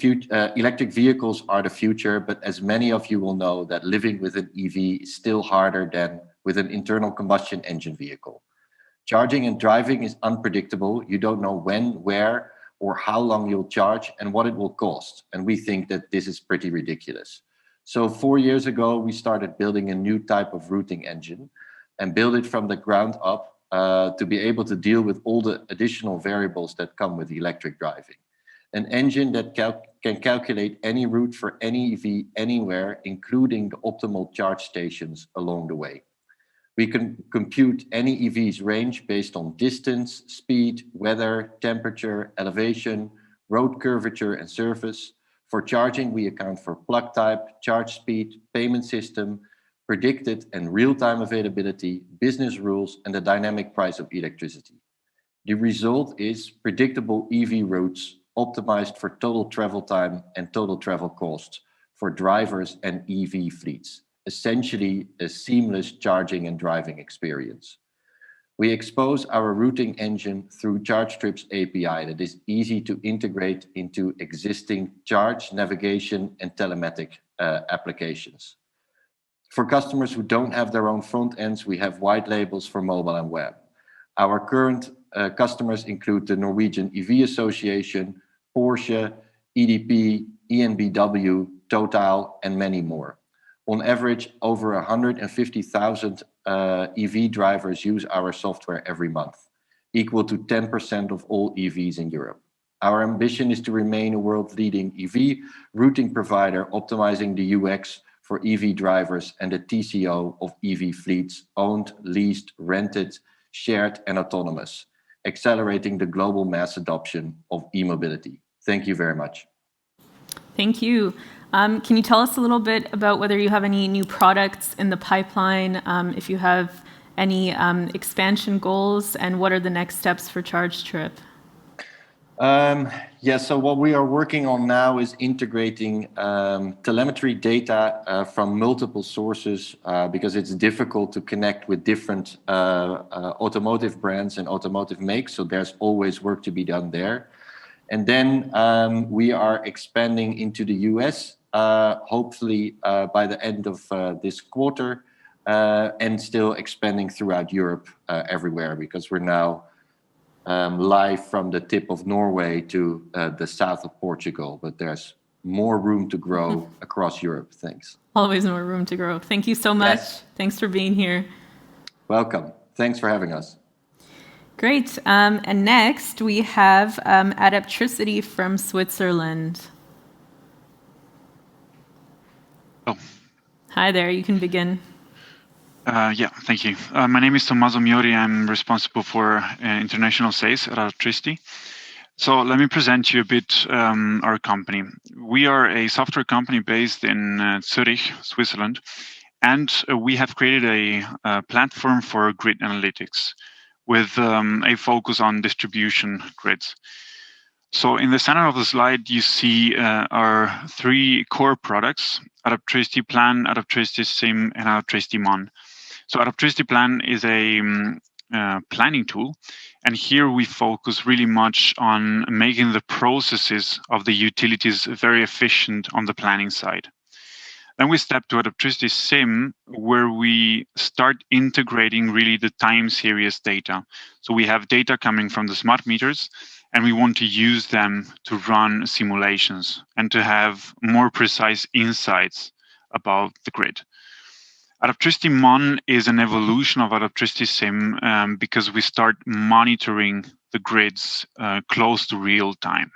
vehicles are the future, but as many of you will know, that living with an EV is still harder than with an internal combustion engine vehicle. Charging and driving is unpredictable. You don't know when, where, or how long you'll charge and what it will cost. And we think that this is pretty ridiculous. So 4 years ago, we started building a new type of routing engine and build it from the ground up to be able to deal with all the additional variables that come with electric driving. An engine that can calculate any route for any EV anywhere, including the optimal charge stations along the way. We can compute any EV's range based on distance, speed, weather, temperature, elevation, road curvature, and surface. For charging, we account for plug type, charge speed, payment system, predicted and real-time availability, business rules, and the dynamic price of electricity. The result is predictable EV routes optimized for total travel time and total travel costs for drivers and EV fleets. Essentially a seamless charging and driving experience. We expose our routing engine through ChargeTrip's API that is easy to integrate into existing charge, navigation, and telematic applications. For customers who don't have their own front ends, we have white labels for mobile and web. Our current customers include the Norwegian EV Association, Porsche, EDP, EnBW, Total, and many more. On average, over 150,000 EV drivers use our software every month, equal to 10% of all EVs in Europe. Our ambition is to remain a world-leading EV routing provider, optimizing the UX for EV drivers and the TCO of EV fleets, owned, leased, rented, shared, and autonomous, accelerating the global mass adoption of e-mobility. Thank you very much. Thank you. Can you tell us a little bit about whether you have any new products in the pipeline, if you have any expansion goals, and what are the next steps for ChargeTrip? Yeah, so what we are working on now is integrating telemetry data from multiple sources because it's difficult to connect with different automotive brands and automotive makes, so there's always work to be done there. And then we are expanding into the US, hopefully by the end of this quarter, and still expanding throughout Europe everywhere, because we're now live from the tip of Norway to the south of Portugal, but there's more room to grow across Europe. Thanks. Always more room to grow. Thank you so much. Yes. Thanks for being here. Welcome. Thanks for having us. Great. And next we have Adaptricity from Switzerland. Oh. Hi there, you can begin. Yeah, thank you. My name is Tommaso Miori. I'm responsible for international sales at Adaptricity. So let me present you a bit our company. We are a software company based in Zurich, Switzerland, and we have created a platform for grid analytics with a focus on distribution grids. So in the center of the slide, you see our three core products: Adaptricity Plan, Adaptricity Sim, and Adaptricity Mon. So Adaptricity Plan is a planning tool, and here we focus really much on making the processes of the utilities very efficient on the planning side. Then we step to Adaptricity Sim, where we start integrating really the time series data. So we have data coming from the smart meters, and we want to use them to run simulations and to have more precise insights about the grid. Adaptricity Mon is an evolution of Adaptricity Sim because we start monitoring the grids close to real time.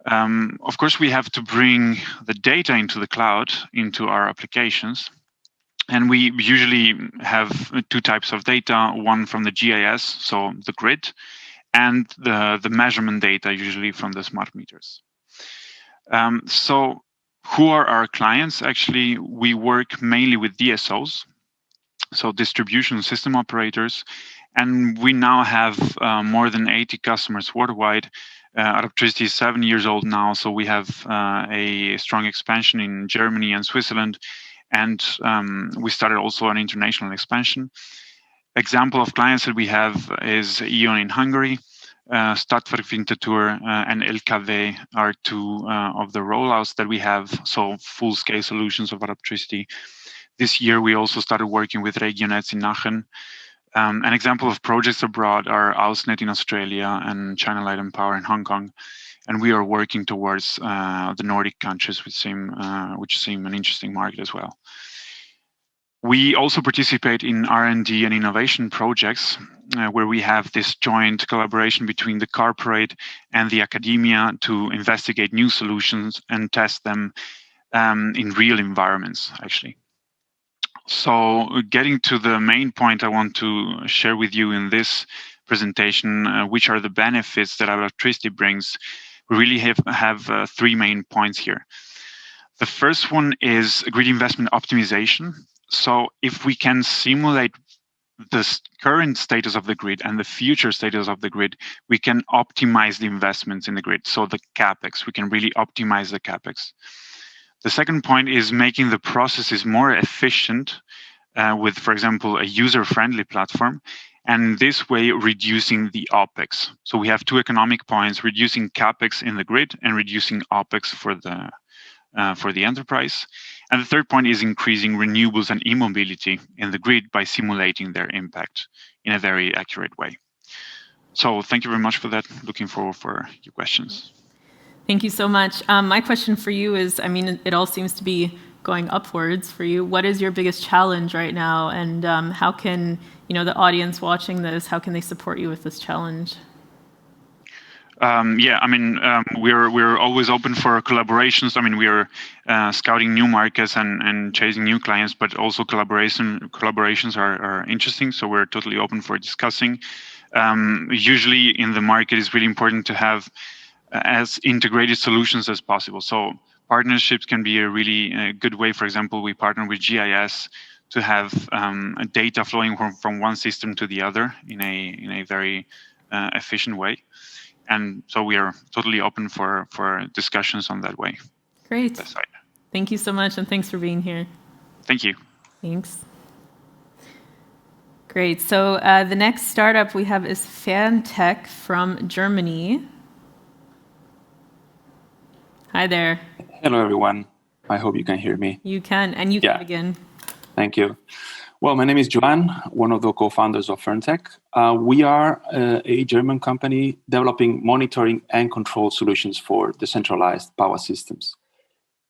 Of course, we have to bring the data into the cloud, into our applications. And we usually have two types of data, one from the GIS, so the grid, and the measurement data, usually from the smart meters. So who are our clients? Actually, we work mainly with DSOs, so distribution system operators, and we now have more than 80 customers worldwide. Adaptricity is 7 years old now, so we have a strong expansion in Germany and Switzerland, and we started also an international expansion. Example of clients that we have is E.ON in Hungary, Stadtwerk Winterthur and LKW are two of the rollouts that we have, so full-scale solutions of Adaptricity. This year, we also started working with Regionets in Aachen. An example of projects abroad are Ausnet in Australia and China Light and Power in Hong Kong. And we are working towards the Nordic countries, which seem an interesting market as well. We also participate in R&D and innovation projects where we have this joint collaboration between the corporate and the academia to investigate new solutions and test them in real environments, actually. So getting to the main point I want to share with you in this presentation, which are the benefits that Adaptricity brings, we really have three main points here. The first one is grid investment optimization. So if we can simulate the current status of the grid and the future status of the grid, we can optimize the investments in the grid. So the CapEx, we can really optimize the CapEx. The second point is making the processes more efficient with, for example, a user-friendly platform. And this way, reducing the OpEx. So we have two economic points, reducing CapEx in the grid and reducing OpEx for the enterprise. And the third point is increasing renewables and e-mobility in the grid by simulating their impact in a very accurate way. So thank you very much for that. Looking forward for your questions. Thank you so much. My question for you is, I mean, it all seems to be going upwards for you. What is your biggest challenge right now? And how can, the audience watching this, how can they support you with this challenge? Yeah, I mean, we're always open for collaborations. I mean, we are scouting new markets and chasing new clients, but also collaborations are interesting. So we're totally open for discussing. Usually in the market, it's really important to have as integrated solutions as possible. So partnerships can be a really good way. For example, we partner with GIS to have data flowing from one system to the other in a very efficient way. And so we are totally open for discussions on that way. Great. Thank you so much, and thanks for being here. Thank you. Thanks. Great. So the next startup we have is Ferntech from Germany. Hi there. Hello, everyone. I hope you can hear me. You can, and you can begin. Thank you. Well, my name is Joan, one of the co-founders of Ferntech. We are a German company developing monitoring and control solutions for decentralized power systems.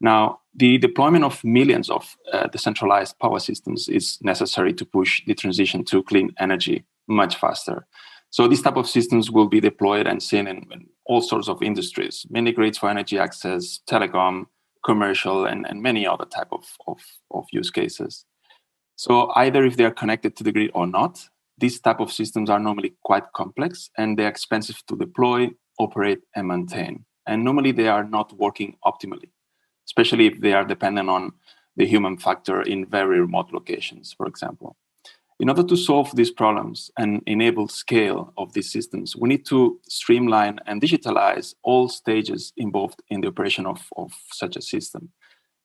Now, the deployment of millions of decentralized power systems is necessary to push the transition to clean energy much faster. So these type of systems will be deployed and seen in all sorts of industries, mini grids for energy access, telecom, commercial, and many other type of use cases. So either if they are connected to the grid or not, these type of systems are normally quite complex and they're expensive to deploy, operate, and maintain. And normally they are not working optimally, especially if they are dependent on the human factor in very remote locations, for example. In order to solve these problems and enable scale of these systems, we need to streamline and digitalize all stages involved in the operation of such a system.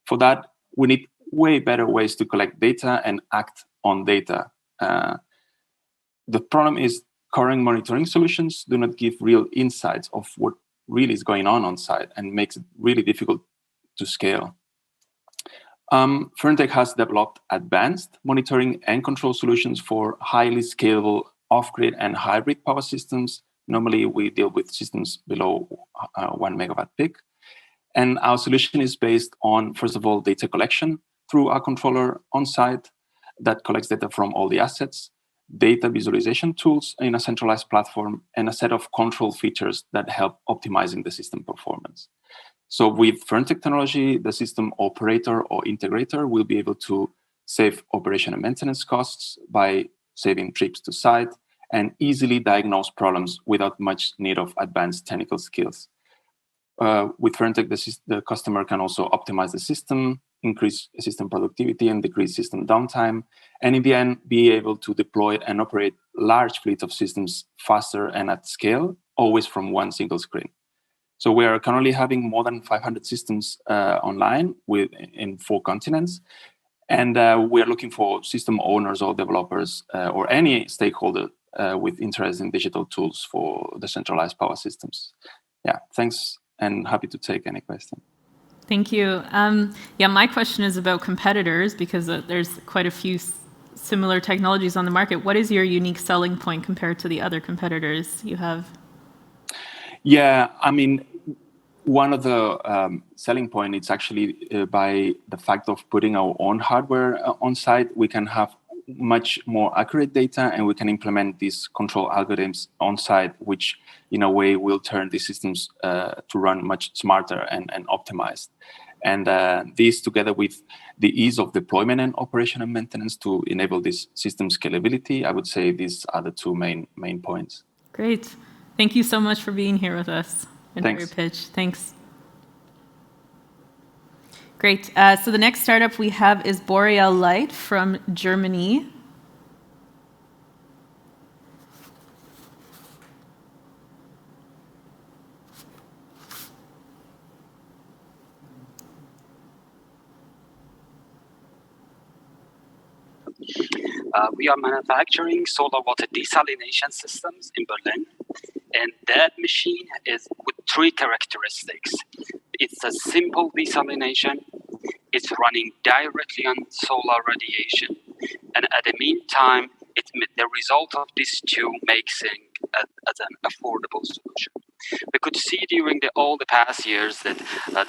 For that, we need way better ways to collect data and act on data. The problem is current monitoring solutions do not give real insights of what really is going on site and makes it really difficult to scale. Ferntech has developed advanced monitoring and control solutions for highly scalable off-grid and hybrid power systems. Normally, we deal with systems below 1 megawatt peak. And our solution is based on, first of all, data collection through our controller on site that collects data from all the assets. data visualization tools in a centralized platform, and a set of control features that help optimizing the system performance. So with Ferntech technology, the system operator or integrator will be able to save operation and maintenance costs by saving trips to site and easily diagnose problems without much need of advanced technical skills. With Ferntech, the customer can also optimize the system, increase system productivity, and decrease system downtime, and in the end, be able to deploy and operate large fleets of systems faster and at scale, always from one single screen. So we are currently having more than 500 systems online in 4 continents, and we are looking for system owners or developers or any stakeholder with interest in digital tools for the centralized power systems. Yeah, thanks. And happy to take any question. Thank you. My question is about competitors, because there's quite a few similar technologies on the market. What is your unique selling point compared to the other competitors you have? Yeah, I mean, one of the selling points is actually by the fact of putting our own hardware on site, we can have much more accurate data, and we can implement these control algorithms on site, which in a way will turn these systems to run much smarter and optimized. And this, together with the ease of deployment and operation and maintenance to enable this system scalability, I would say these are the 2 main points. Great. Thank you so much for being here with us and for your pitch. Thanks. Great. So the next startup we have is Boreal Light from Germany. We are manufacturing solar water desalination systems in Berlin, and that machine is with 3 characteristics. It's a simple desalination, it's running directly on solar radiation, and at the meantime, the result of these 2 makes it as an affordable solution. We could see during all the past years that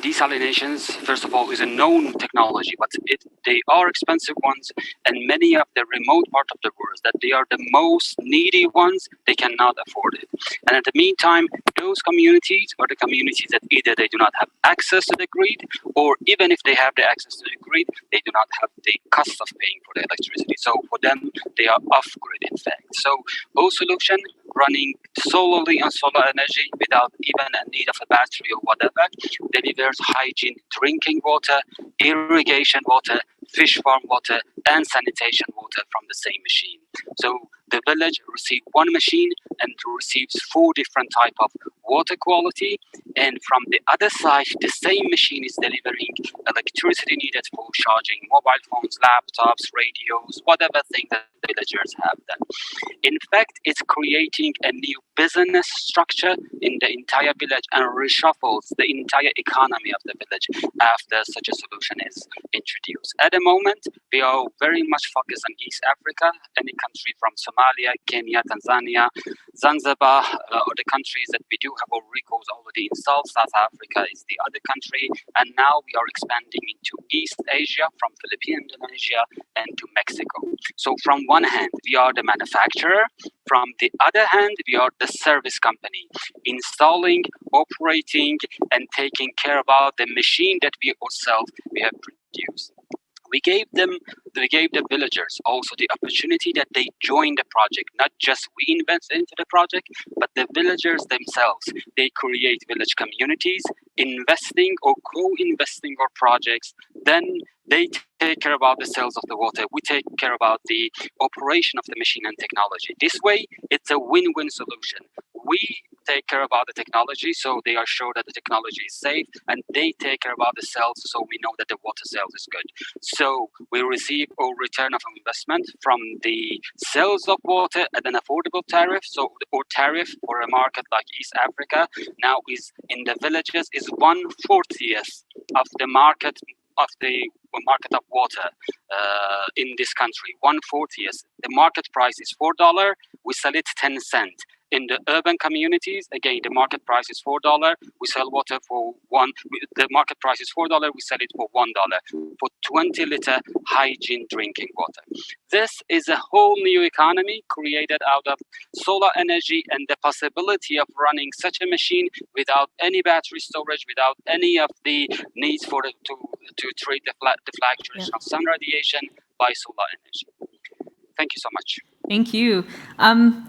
desalinations, first of all, is a known technology, but they are expensive ones, and many of the remote part of the world, that they are the most needy ones, they cannot afford it. And in the meantime, those communities are the communities that either they do not have access to the grid, or even if they have the access to the grid, they do not have the cost of paying for the electricity. So for them, they are off-grid, in fact. So both solution running solely on solar energy without even a need of a battery or whatever, delivers hygiene drinking water, irrigation water, fish farm water, and sanitation water from the same machine. So the village receives 1 machine and receives 4 different types of water quality. And from the other side, the same machine is delivering electricity needed for charging mobile phones, laptops, radios, whatever thing that villagers have done. In fact, it's creating a new business structure in the entire village and reshuffles the entire economy of the village after such a solution is introduced. At the moment, we are very much focused on East Africa, any country from Somalia, Kenya, Tanzania, Zanzibar, or the countries that we do have our recalls already installed. South Africa is the other country, and now we are expanding into East Asia, from Philippines, Indonesia, and to Mexico. So from one hand, we are the manufacturer. From the other hand, we are the service company, installing, operating, and taking care about the machine that we ourselves have produced. We gave the villagers also the opportunity that they join the project, not just we invest into the project, but the villagers themselves. They create village communities, investing or co-investing our projects. Then they take care about the sales of the water. We take care about the operation of the machine and technology. This way, it's a win-win solution. We take care about the technology, so they are sure that the technology is safe, and they take care about the sales, so we know that the water sales is good. So we receive a return of investment from the sales of water at an affordable tariff. So our tariff for a market like East Africa now is in the villages is 1/40th of the market of water in this country. 1/40th. The market price is $4. We sell it 10 cents. In the urban communities, again, the market price is $4. We sell water for the market price is $4. We sell it for $1 for 20-liter hygiene drinking water. This is a whole new economy created out of solar energy and the possibility of running such a machine without any battery storage, without any of the needs for it to treat the fluctuation of sun radiation by solar energy. Thank you so much. Thank you.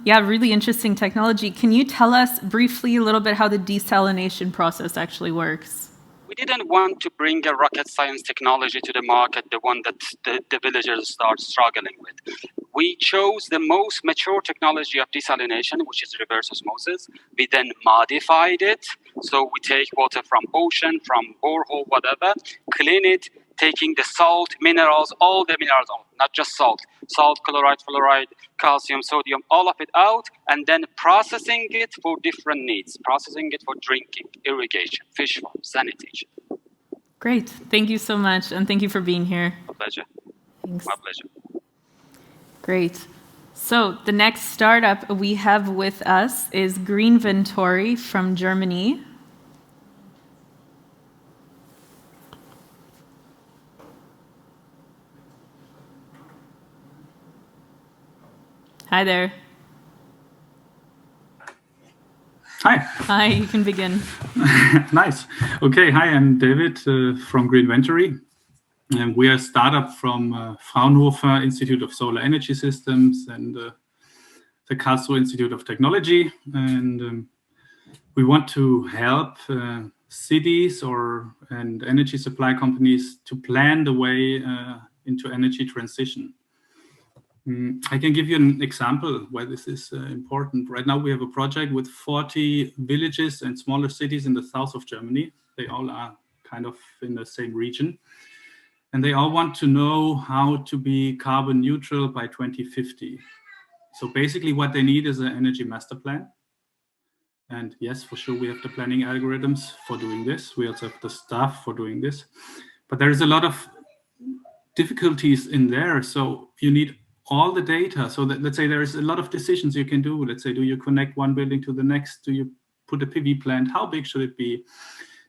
Yeah, really interesting technology. Can you tell us briefly a little bit how the desalination process actually works? We didn't want to bring a rocket science technology to the market, the one that the villagers start struggling with. We chose the most mature technology of desalination, which is reverse osmosis. We then modified it. So we take water from ocean, from borehole, whatever, clean it, taking the salt, minerals, all the minerals out, not just salt, chloride, fluoride, calcium, sodium, all of it out, and then processing it for different needs, processing it for drinking, irrigation, fish farm, sanitation. Great. Thank you so much, and thank you for being here. My pleasure. Thanks. My pleasure. Great. So the next startup we have with us is GreenVentory from Germany. Hi there. Hi. Hi, you can begin. Nice. Okay, hi, I'm David from GreenVentory. And we are a startup from Fraunhofer Institute of Solar Energy Systems and the Karlsruhe Institute of Technology. And we want to help cities and energy supply companies to plan the way into energy transition. I can give you an example why this is important. Right now, we have a project with 40 villages and smaller cities in the south of Germany. They all are kind of in the same region. And they all want to know how to be carbon neutral by 2050. So basically what they need is an energy master plan. And yes, for sure, we have the planning algorithms for doing this. We also have the staff for doing this. But there is a lot of difficulties in there. So you need all the data. So that, let's say there is a lot of decisions you can do. Let's say, do you connect one building to the next? Do you put a PV plant? How big should it be?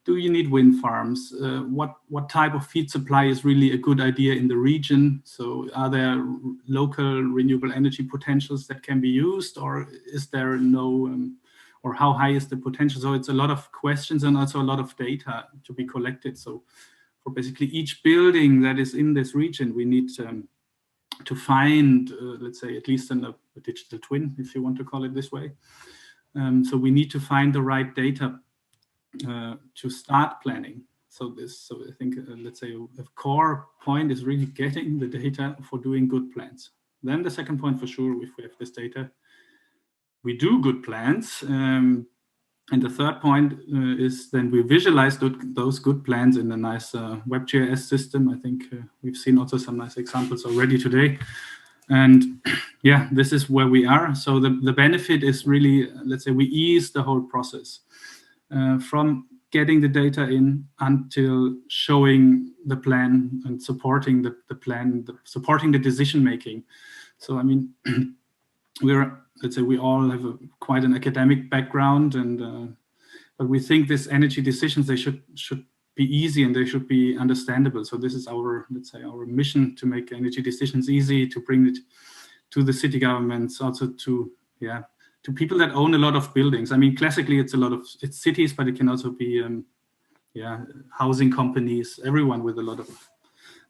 Do you need wind farms? What type of feed supply is really a good idea in the region? So are there local renewable energy potentials that can be used, or is there no, or how high is the potential? So it's a lot of questions and also a lot of data to be collected. So for basically each building that is in this region, we need to find, let's say, at least a digital twin, if you want to call it this way. So we need to find the right data to start planning. So I think, let's say, a core point is really getting the data for doing good plans. Then the second point, for sure, if we have this data, we do good plans. And the third point is then we visualize those good plans in a nice WebGIS system. I think we've seen also some nice examples already today. And yeah, this is where we are. So the benefit is really, let's say, we ease the whole process. From getting the data in until showing the plan and supporting the plan, supporting the decision making. So I mean, let's say we all have quite an academic background, and but we think these energy decisions, they should be easy and they should be understandable. So this is our, let's say, our mission, to make energy decisions easy, to bring it to the city governments, also to people that own a lot of buildings. I mean, classically, it's cities, but it can also be, housing companies, everyone with a lot of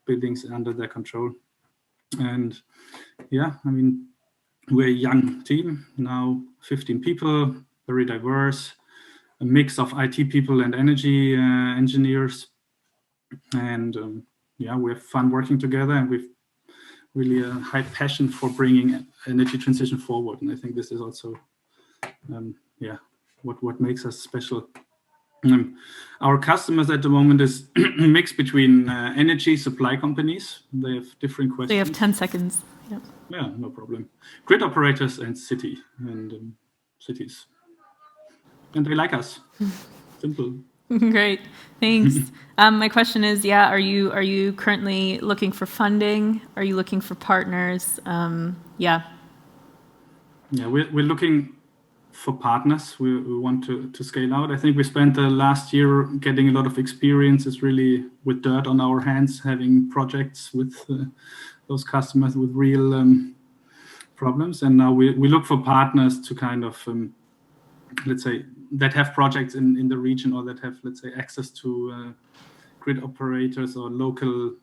buildings under their control. And yeah, I mean, we're a young team, now 15 people, very diverse, a mix of IT people and energy engineers. And we have fun working together, and we've really a high passion for bringing energy transition forward. And I think this is also, what makes us special. Our customers at the moment is a mix between energy supply companies. They have different questions. They have 10 seconds. Yep. Yeah, no problem. Grid operators and cities. And they like us. Simple. Great, thanks. My question is, are you currently looking for funding? Are you looking for partners? Yeah, we're looking for partners. We want to scale out. I think we spent the last year getting a lot of experience. It's really with dirt on our hands, having projects with those customers with real problems. And now we look for partners to kind of, let's say, that have projects in the region, or that have, let's say, access to grid operators or local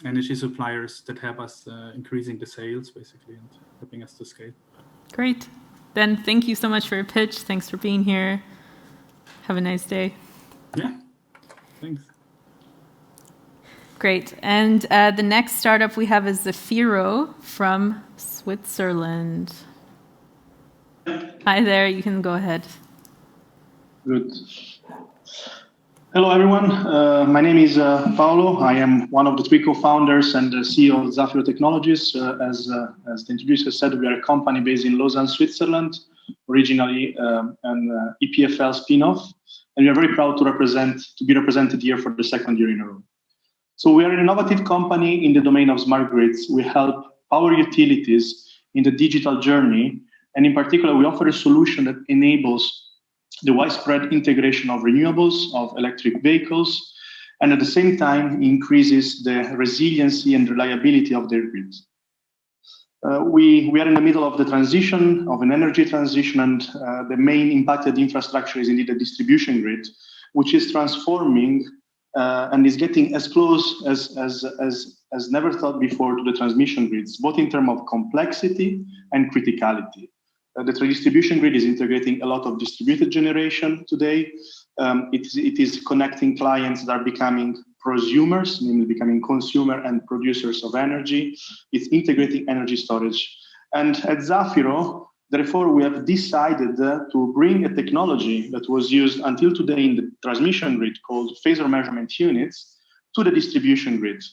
energy suppliers that help us increasing the sales, basically, and helping us to scale. Great. Ben, thank you so much for your pitch. Thanks for being here. Have a nice day. Yeah, thanks. Great. And the next startup we have is Zaphiro from Switzerland. Hi there, you can go ahead. Good. Hello, everyone. My name is Paolo. I am one of the 3 co-founders and the CEO of Zaphiro Technologies. As the introducer said, we are a company based in Lausanne, Switzerland, originally an EPFL spin-off. And we are very proud to be represented here for the 2nd year in a row. So we are an innovative company in the domain of smart grids. We help power utilities in the digital journey. And in particular, we offer a solution that enables the widespread integration of renewables, of electric vehicles, and at the same time increases the resiliency and reliability of their grid. We are in the middle of the transition, of an energy transition, and the main impacted infrastructure is indeed the distribution grid, which is transforming and is getting as close as never thought before to the transmission grids, both in terms of complexity and criticality. The distribution grid is integrating a lot of distributed generation today. It is connecting clients that are becoming prosumers, namely becoming consumer and producers of energy. It's integrating energy storage. And at Zaphiro, therefore, we have decided to bring a technology that was used until today in the transmission grid called phasor measurement units to the distribution grid,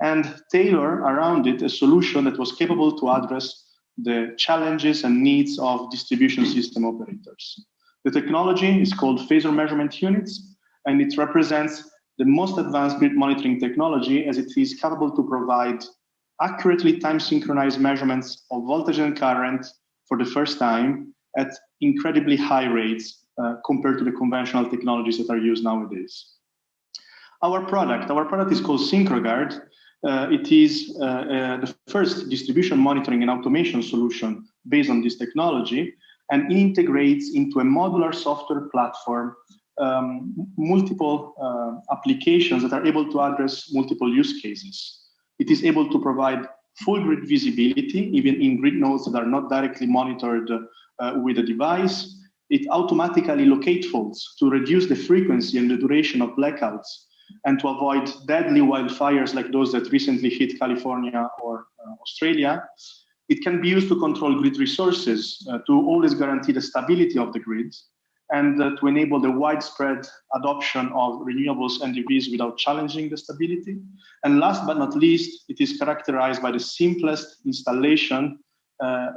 and tailor around it a solution that was capable to address the challenges and needs of distribution system operators. The technology is called phasor measurement units, and it represents the most advanced grid monitoring technology, as it is capable to provide accurately time-synchronized measurements of voltage and current for the first time at incredibly high rates compared to the conventional technologies that are used nowadays. Our product is called SynchroGuard. It is the first distribution monitoring and automation solution based on this technology, and integrates into a modular software platform multiple applications that are able to address multiple use cases. It is able to provide full grid visibility, even in grid nodes that are not directly monitored with a device. It automatically locates faults to reduce the frequency and the duration of blackouts, and to avoid deadly wildfires like those that recently hit California or Australia. It can be used to control grid resources, to always guarantee the stability of the grid, and to enable the widespread adoption of renewables and EVs without challenging the stability. And last but not least, it is characterized by the simplest installation,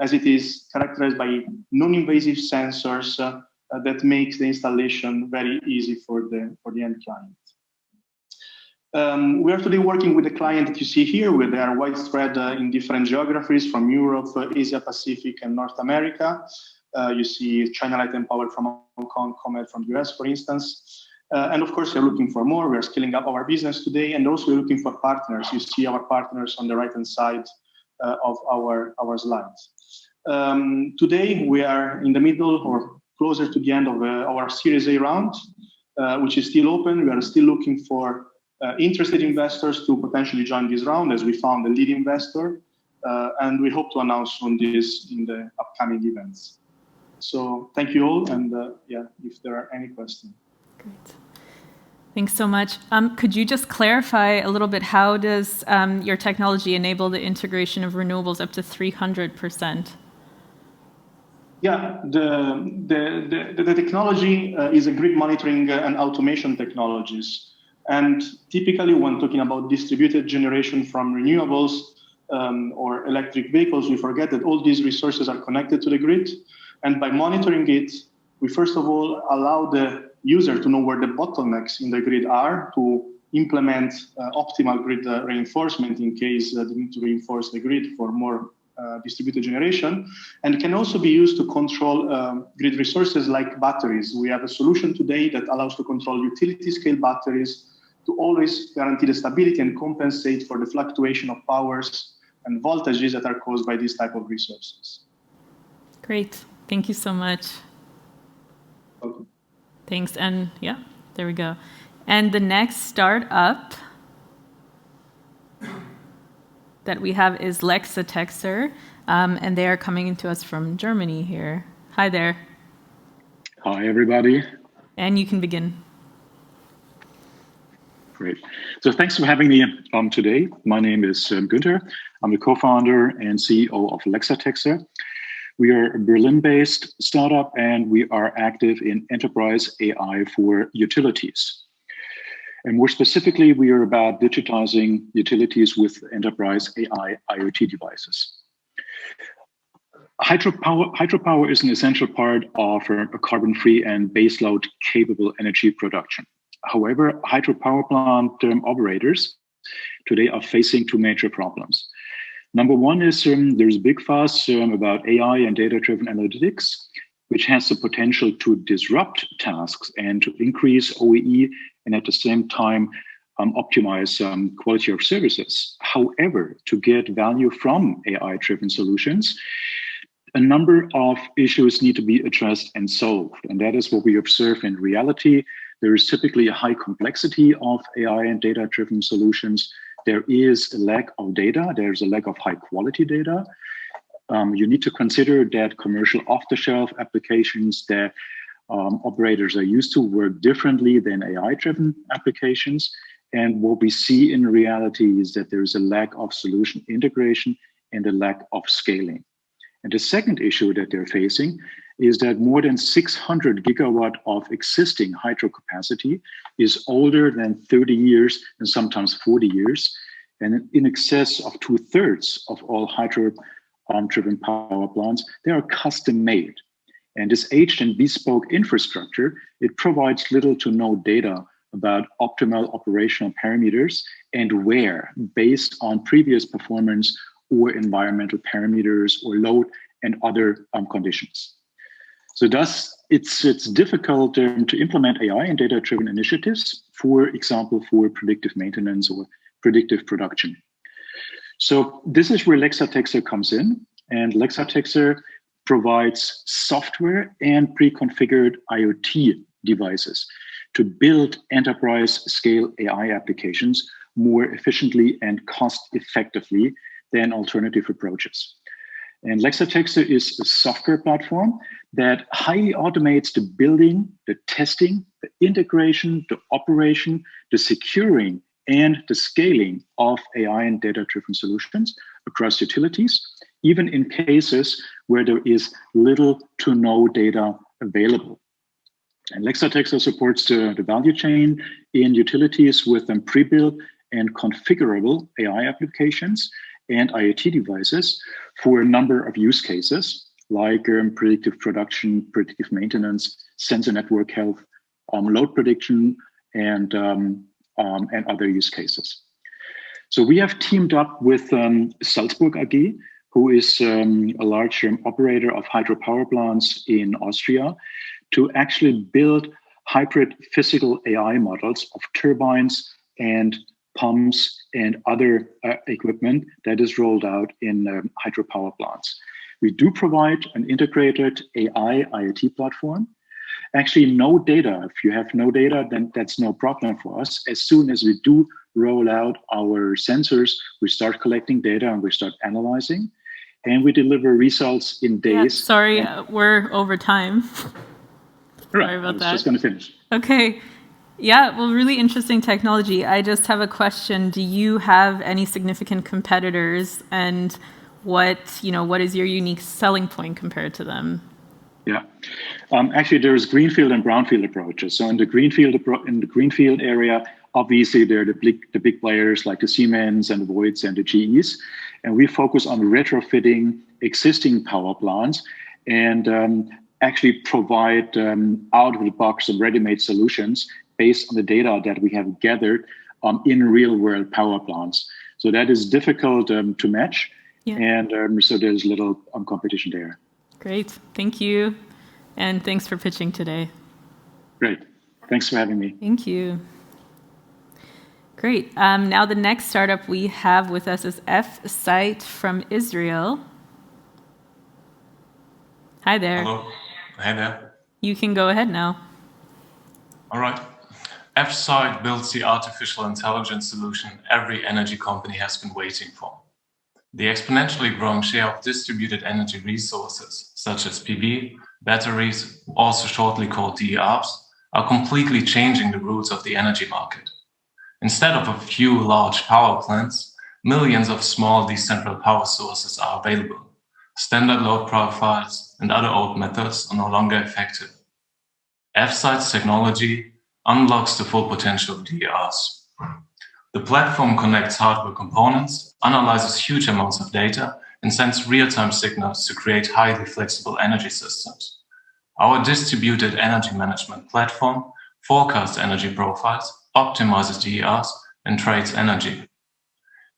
as it is characterized by non-invasive sensors that makes the installation very easy for the end client. We are today working with a client that you see here, where they are widespread in different geographies from Europe, Asia Pacific, and North America. You see China Light and Power from Hong Kong, Comet from the US, for instance. And of course, we're looking for more. We're scaling up our business today, and also we're looking for partners. You see our partners on the right-hand side of our slides. Today, we are in the middle or closer to the end of our Series A round, which is still open. We are still looking for interested investors to potentially join this round, as we found a lead investor, and we hope to announce soon this in the upcoming events. So thank you all, and yeah, if there are any questions. Great. Thanks so much. Could you just clarify a little bit, how does your technology enable the integration of renewables up to 300%? Yeah, the technology is a grid monitoring and automation technologies. And typically, when talking about distributed generation from renewables or electric vehicles, we forget that all these resources are connected to the grid. And by monitoring it, we first of all allow the user to know where the bottlenecks in the grid are, to implement optimal grid reinforcement in case they need to reinforce the grid for more distributed generation, and can also be used to control grid resources like batteries. We have a solution today that allows to control utility scale batteries to always guarantee the stability and compensate for the fluctuation of powers and voltages that are caused by these type of resources. Great. Thank you so much. Welcome. Thanks. And yeah, there we go. And the next startup that we have is LexaTexer, and they are coming to us from Germany here. Hi there. Hi, everybody. And you can begin. Great. So thanks for having me today. My name is Günther. I'm the co-founder and CEO of LexaTexer. We are a Berlin-based startup, and we are active in enterprise AI for utilities. And more specifically, we are about digitizing utilities with enterprise AI IoT devices. Hydropower is an essential part of a carbon-free and baseload capable energy production. However, hydropower plant operators today are facing two major problems. Number one is there's big fuss about AI and data-driven analytics, which has the potential to disrupt tasks and to increase OEE and at the same time optimize quality of services. However, to get value from AI-driven solutions, a number of issues need to be addressed and solved. And that is what we observe in reality. There is typically a high complexity of AI and data-driven solutions. There is a lack of data. There's a lack of high-quality data. You need to consider that commercial off-the-shelf applications that operators are used to work differently than AI-driven applications. And what we see in reality is that there is a lack of solution integration and a lack of scaling. And the second issue that they're facing is that more than 600 gigawatt of existing hydro capacity is older than 30 years and sometimes 40 years. And in excess of 2/3 of all hydro-driven power plants, they are custom made. And this aged and bespoke infrastructure, it provides little to no data about optimal operational parameters and where, based on previous performance or environmental parameters or load and other conditions. So thus, it's difficult to implement AI and data-driven initiatives, for example, for predictive maintenance or predictive production. So this is where LexaTexer comes in, and LexaTexer provides software and pre-configured IoT devices to build enterprise-scale AI applications more efficiently and cost-effectively than alternative approaches. And LexaTexer is a software platform that highly automates the building, the testing, the integration, the operation, the securing, and the scaling of AI and data-driven solutions across utilities, even in cases where there is little to no data available. And LexaTexer supports the value chain in utilities with pre-built and configurable AI applications and IoT devices for a number of use cases like predictive production, predictive maintenance, sensor network health, load prediction, and other use cases. So we have teamed up with Salzburg AG, who is a large operator of hydropower plants in Austria, to actually build hybrid physical AI models of turbines and pumps and other equipment that is rolled out in hydropower plants. We do provide an integrated AI IoT platform. Actually, no data. If you have no data, then that's no problem for us. As soon as we do roll out our sensors, we start collecting data and we start analyzing, and we deliver results in days. Yeah, sorry, we're over time. Sorry about that. I was just going to finish. Okay. Yeah, well, really interesting technology. I just have a question. Do you have any significant competitors, and what is your unique selling point compared to them? Yeah, actually, there's greenfield and brownfield approaches. So in the greenfield area, obviously, there are the big players like the Siemens and the Voits and the GEs, and we focus on retrofitting existing power plants and actually provide out-of-the-box and ready-made solutions based on the data that we have gathered in real-world power plants. So that is difficult to match. Yeah. And so there's little competition there. Great. Thank you. And thanks for pitching today. Great. Thanks for having me. Thank you. Great. Now the next startup we have with us is FSIGHT from Israel. Hi there. Hello. Hey there. You can go ahead now. All right. FSIGHT builds the artificial intelligence solution every energy company has been waiting for. The exponentially growing share of distributed energy resources, such as PV, batteries, also shortly called DERs, are completely changing the rules of the energy market. Instead of a few large power plants, millions of small decentralized power sources are available. Standard load profiles and other old methods are no longer effective. FSIGHT's technology unlocks the full potential of DERs. The platform connects hardware components, analyzes huge amounts of data, and sends real-time signals to create highly flexible energy systems. Our distributed energy management platform forecasts energy profiles, optimizes DERs, and trades energy.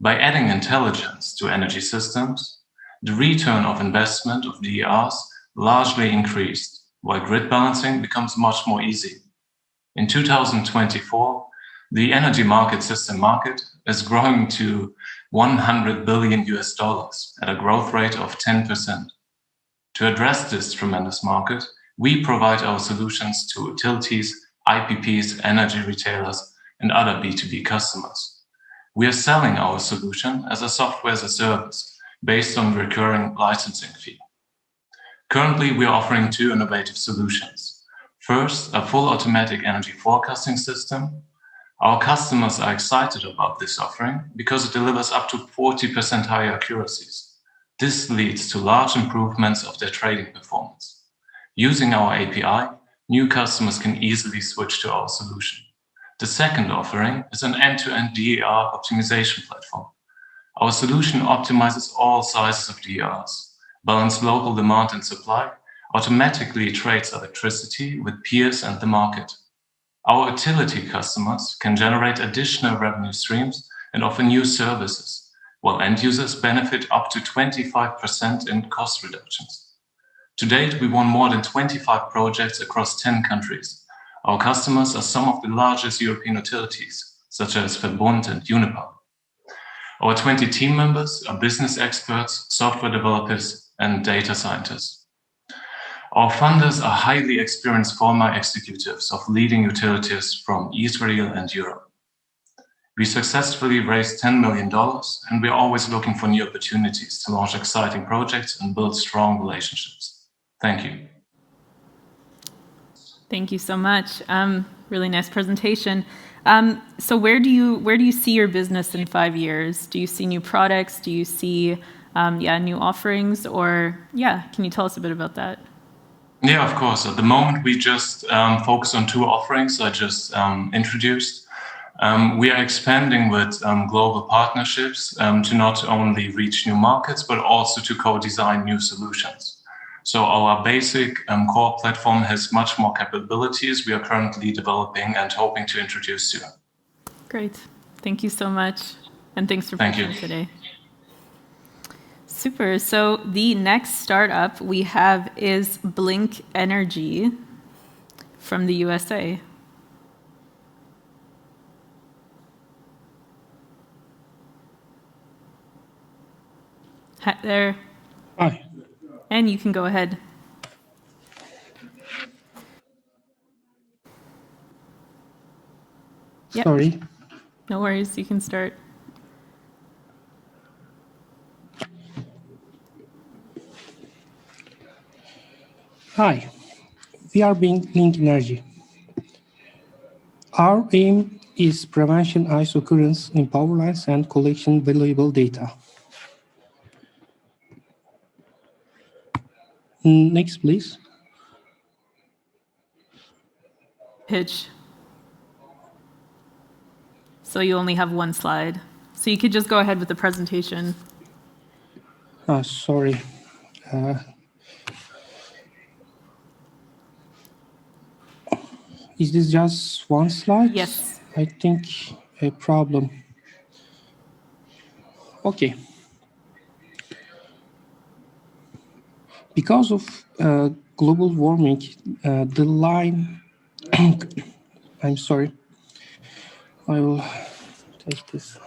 By adding intelligence to energy systems, the return of investment of DERs largely increased, while grid balancing becomes much more easy. In 2024, the energy system market is growing to $100 billion at a growth rate of 10%. To address this tremendous market, we provide our solutions to utilities, IPPs, energy retailers, and other B2B customers. We are selling our solution as a software as a service based on recurring licensing fee. Currently, we are offering two innovative solutions. First, a full automatic energy forecasting system. Our customers are excited about this offering because it delivers up to 40% higher accuracies. This leads to large improvements of their trading performance. Using our API, new customers can easily switch to our solution. The second offering is an end-to-end DER optimization platform. Our solution optimizes all sizes of DERs, balances local demand and supply, automatically trades electricity with peers and the market. Our utility customers can generate additional revenue streams and offer new services, while end users benefit up to 25% in cost reductions. To date, we won more than 25 projects across 10 countries. Our customers are some of the largest European utilities, such as Verbund and Uniper. Our 20 team members are business experts, software developers, and data scientists. Our funders are highly experienced former executives of leading utilities from Israel and Europe. We successfully raised $10 million, and we're always looking for new opportunities to launch exciting projects and build strong relationships. Thank you. Thank you so much. Really nice presentation. So where do you see your business in 5 years? Do you see new products? Do you see new offerings? Or can you tell us a bit about that? Yeah, of course. At the moment, we just focus on two offerings I just introduced. We are expanding with global partnerships to not only reach new markets, but also to co-design new solutions. So our basic core platform has much more capabilities we are currently developing and hoping to introduce soon. Great. Thank you so much. And thanks for being here today. Super. So the next startup we have is Blink Energy from the USA. Hi there. Hi. And you can go ahead. Yep. Sorry. No worries, you can start. Hi, we are Blink Energy. Our aim is prevention isoccurrence in power lines and collection valuable data. Next, please. Pitch. So you only have one slide. So you could just go ahead with the presentation. Sorry. Is this just one slide? Yes. I think a problem. Okay. Because of global warming, the line, I'm sorry, I will take this.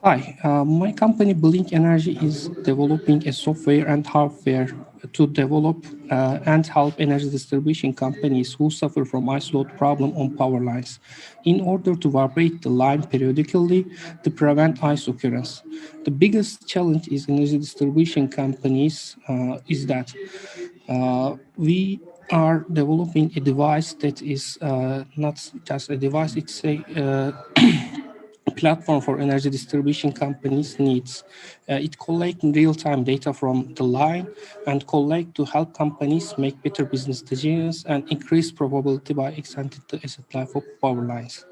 Hi, my company Blink Energy is developing a software and hardware to develop and help energy distribution companies who suffer from ice load problem on power lines in order to vibrate the line periodically to prevent ice occurrence. The biggest challenge is energy distribution companies is that we are developing a device that is not just a device, it's a platform for energy distribution companies needs. It collects real-time data from the line and collect to help companies make better business decisions and increase probability by extending the asset life of power lines.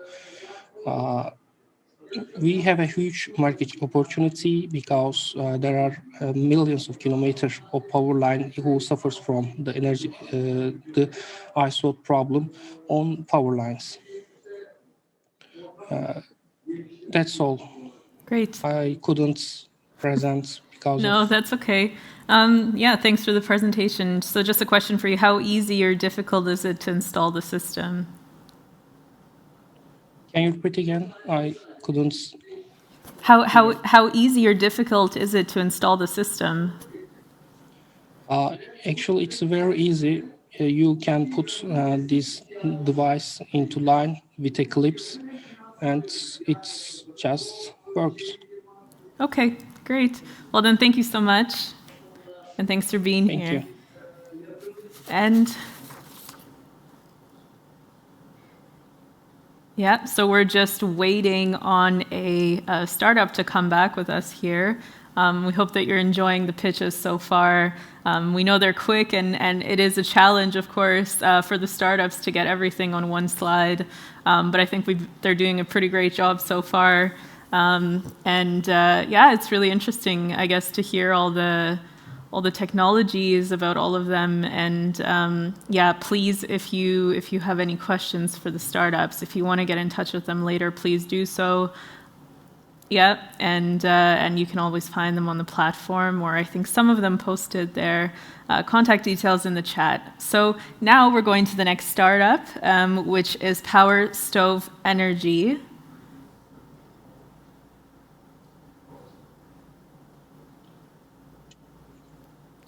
We have a huge market opportunity because there are millions of kilometers of power line who suffers from the energy, the ice load problem on power lines. That's all. Great. I couldn't present because No, of... that's okay. Yeah, thanks for the presentation. So just a question for you. How easy or difficult is it to install the system? Can you repeat again? I couldn't... How easy or difficult is it to install the system? Actually, it's very easy. You can put this device into line with a clips and it just works. Okay, great. Well then, thank you so much. And thanks for being here. Thank you. And yeah, so we're just waiting on a startup to come back with us here. We hope that you're enjoying the pitches so far. We know they're quick and it is a challenge, of course, for the startups to get everything on one slide. But I think they're doing a pretty great job so far. Yeah, it's really interesting, I guess, to hear all the technologies about all of them. And yeah, please, if you have any questions for the startups, if you want to get in touch with them later, please do so. Yeah, and you can always find them on the platform, or I think some of them posted their contact details in the chat. So now we're going to the next startup, which is PowerstoveEnergy.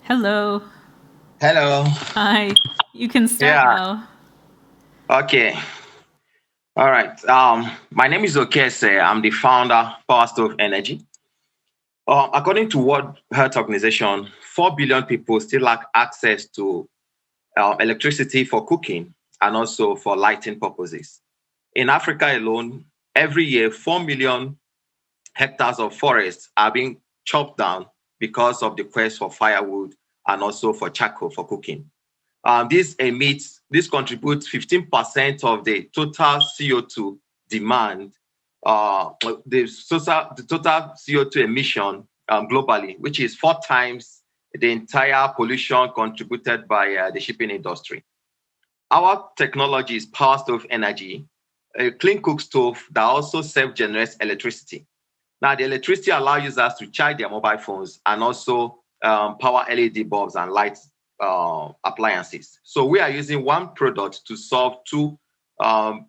Hello. Hello. Hi. You can start now. Okay. All right. My name is Okese. I'm the founder of PowerstoveEnergy. According to World Health Organization, 4 billion people still lack access to electricity for cooking and also for lighting purposes. In Africa alone, every year, 4 million hectares of forests are being chopped down because of the quest for firewood and also for charcoal for cooking. This contributes 15% of the total CO2 demand, the total CO2 emission globally, which is 4 times the entire pollution contributed by the shipping industry. Our technology is PowerstoveEnergy, a clean cook stove that also self-generates electricity. Now, the electricity allows users to charge their mobile phones and also power LED bulbs and light appliances. So we are using one product to solve 2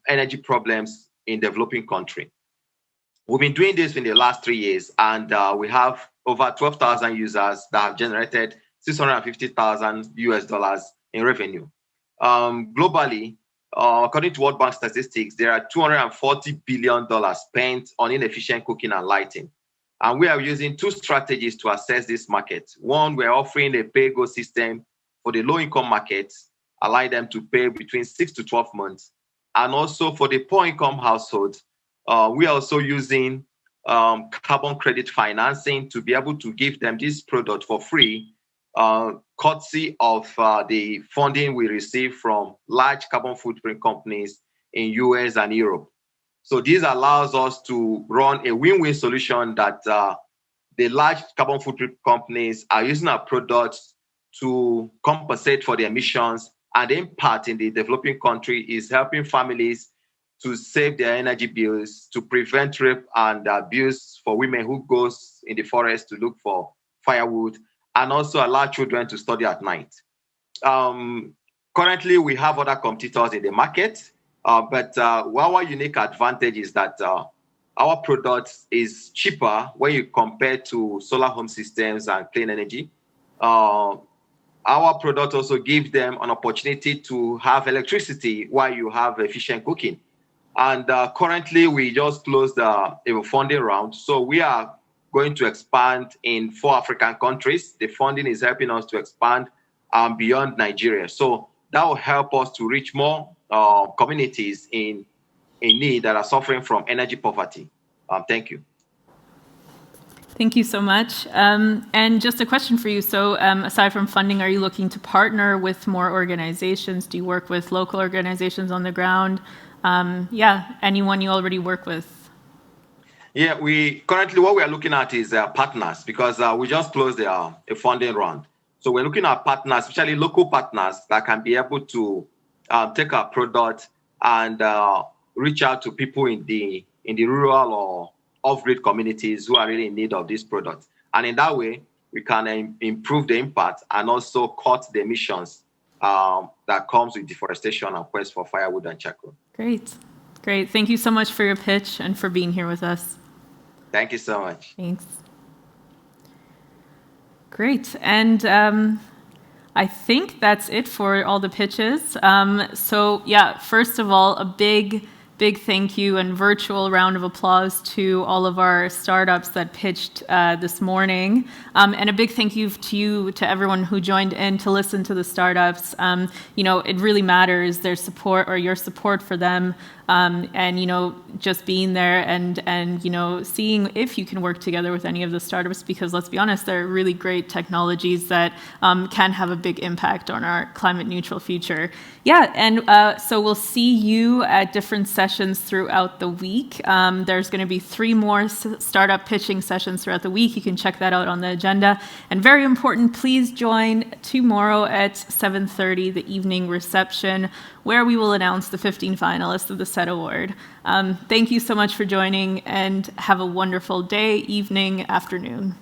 energy problems in developing country. We've been doing this in the last 3 years, and we have over 12,000 users that have generated $650,000 in revenue. Globally, according to World Bank statistics, there are $240 billion spent on inefficient cooking and lighting. And we are using 2 strategies to assess this market. One, we're offering a pay-go system for the low-income markets, allowing them to pay between 6 to 12 months. And also for the poor-income households, we are also using carbon credit financing to be able to give them this product for free, courtesy of the funding we receive from large carbon footprint companies in US and Europe. So this allows us to run a win-win solution that the large carbon footprint companies are using our products to compensate for the emissions and the impact in the developing country is helping families to save their energy bills, to prevent rape and abuse for women who goes in the forest to look for firewood, and also allow children to study at night. Currently, we have other competitors in the market, but our unique advantage is that our product is cheaper when you compare to solar home systems and clean energy. Our product also gives them an opportunity to have electricity while you have efficient cooking. And currently, we just closed a funding round. So we are going to expand in 4 African countries. The funding is helping us to expand beyond Nigeria. So that will help us to reach more communities in need that are suffering from energy poverty. Thank you. Thank you so much. And just a question for you. So aside from funding, are you looking to partner with more organizations? Do you work with local organizations on the ground? Anyone you already work with? Yeah, we currently what we are looking at is partners, because we just closed a funding round. So we're looking at partners, especially local partners that can be able to take our product and reach out to people in the rural or off-grid communities who are really in need of this product. And in that way, we can improve the impact and also cut the emissions that comes with deforestation and quest for firewood and charcoal. Great. Thank you so much for your pitch and for being here with us. Thank you so much. Thanks. Great. And I think that's it for all the pitches. First of all, a big thank you and virtual round of applause to all of our startups that pitched this morning. And a big thank you to everyone who joined in to listen to the startups. It really matters, their support or your support for them. And just being there and seeing if you can work together with any of the startups, because let's be honest, they're really great technologies that can have a big impact on our climate neutral future. So we'll see you at different sessions throughout the week. There's going to be 3 more startup pitching sessions throughout the week. You can check that out on the agenda. And very important, please join tomorrow at 7:30, the evening reception, where we will announce the 15 finalists of the SET Award. Thank you so much for joining, and have a wonderful day, evening, afternoon.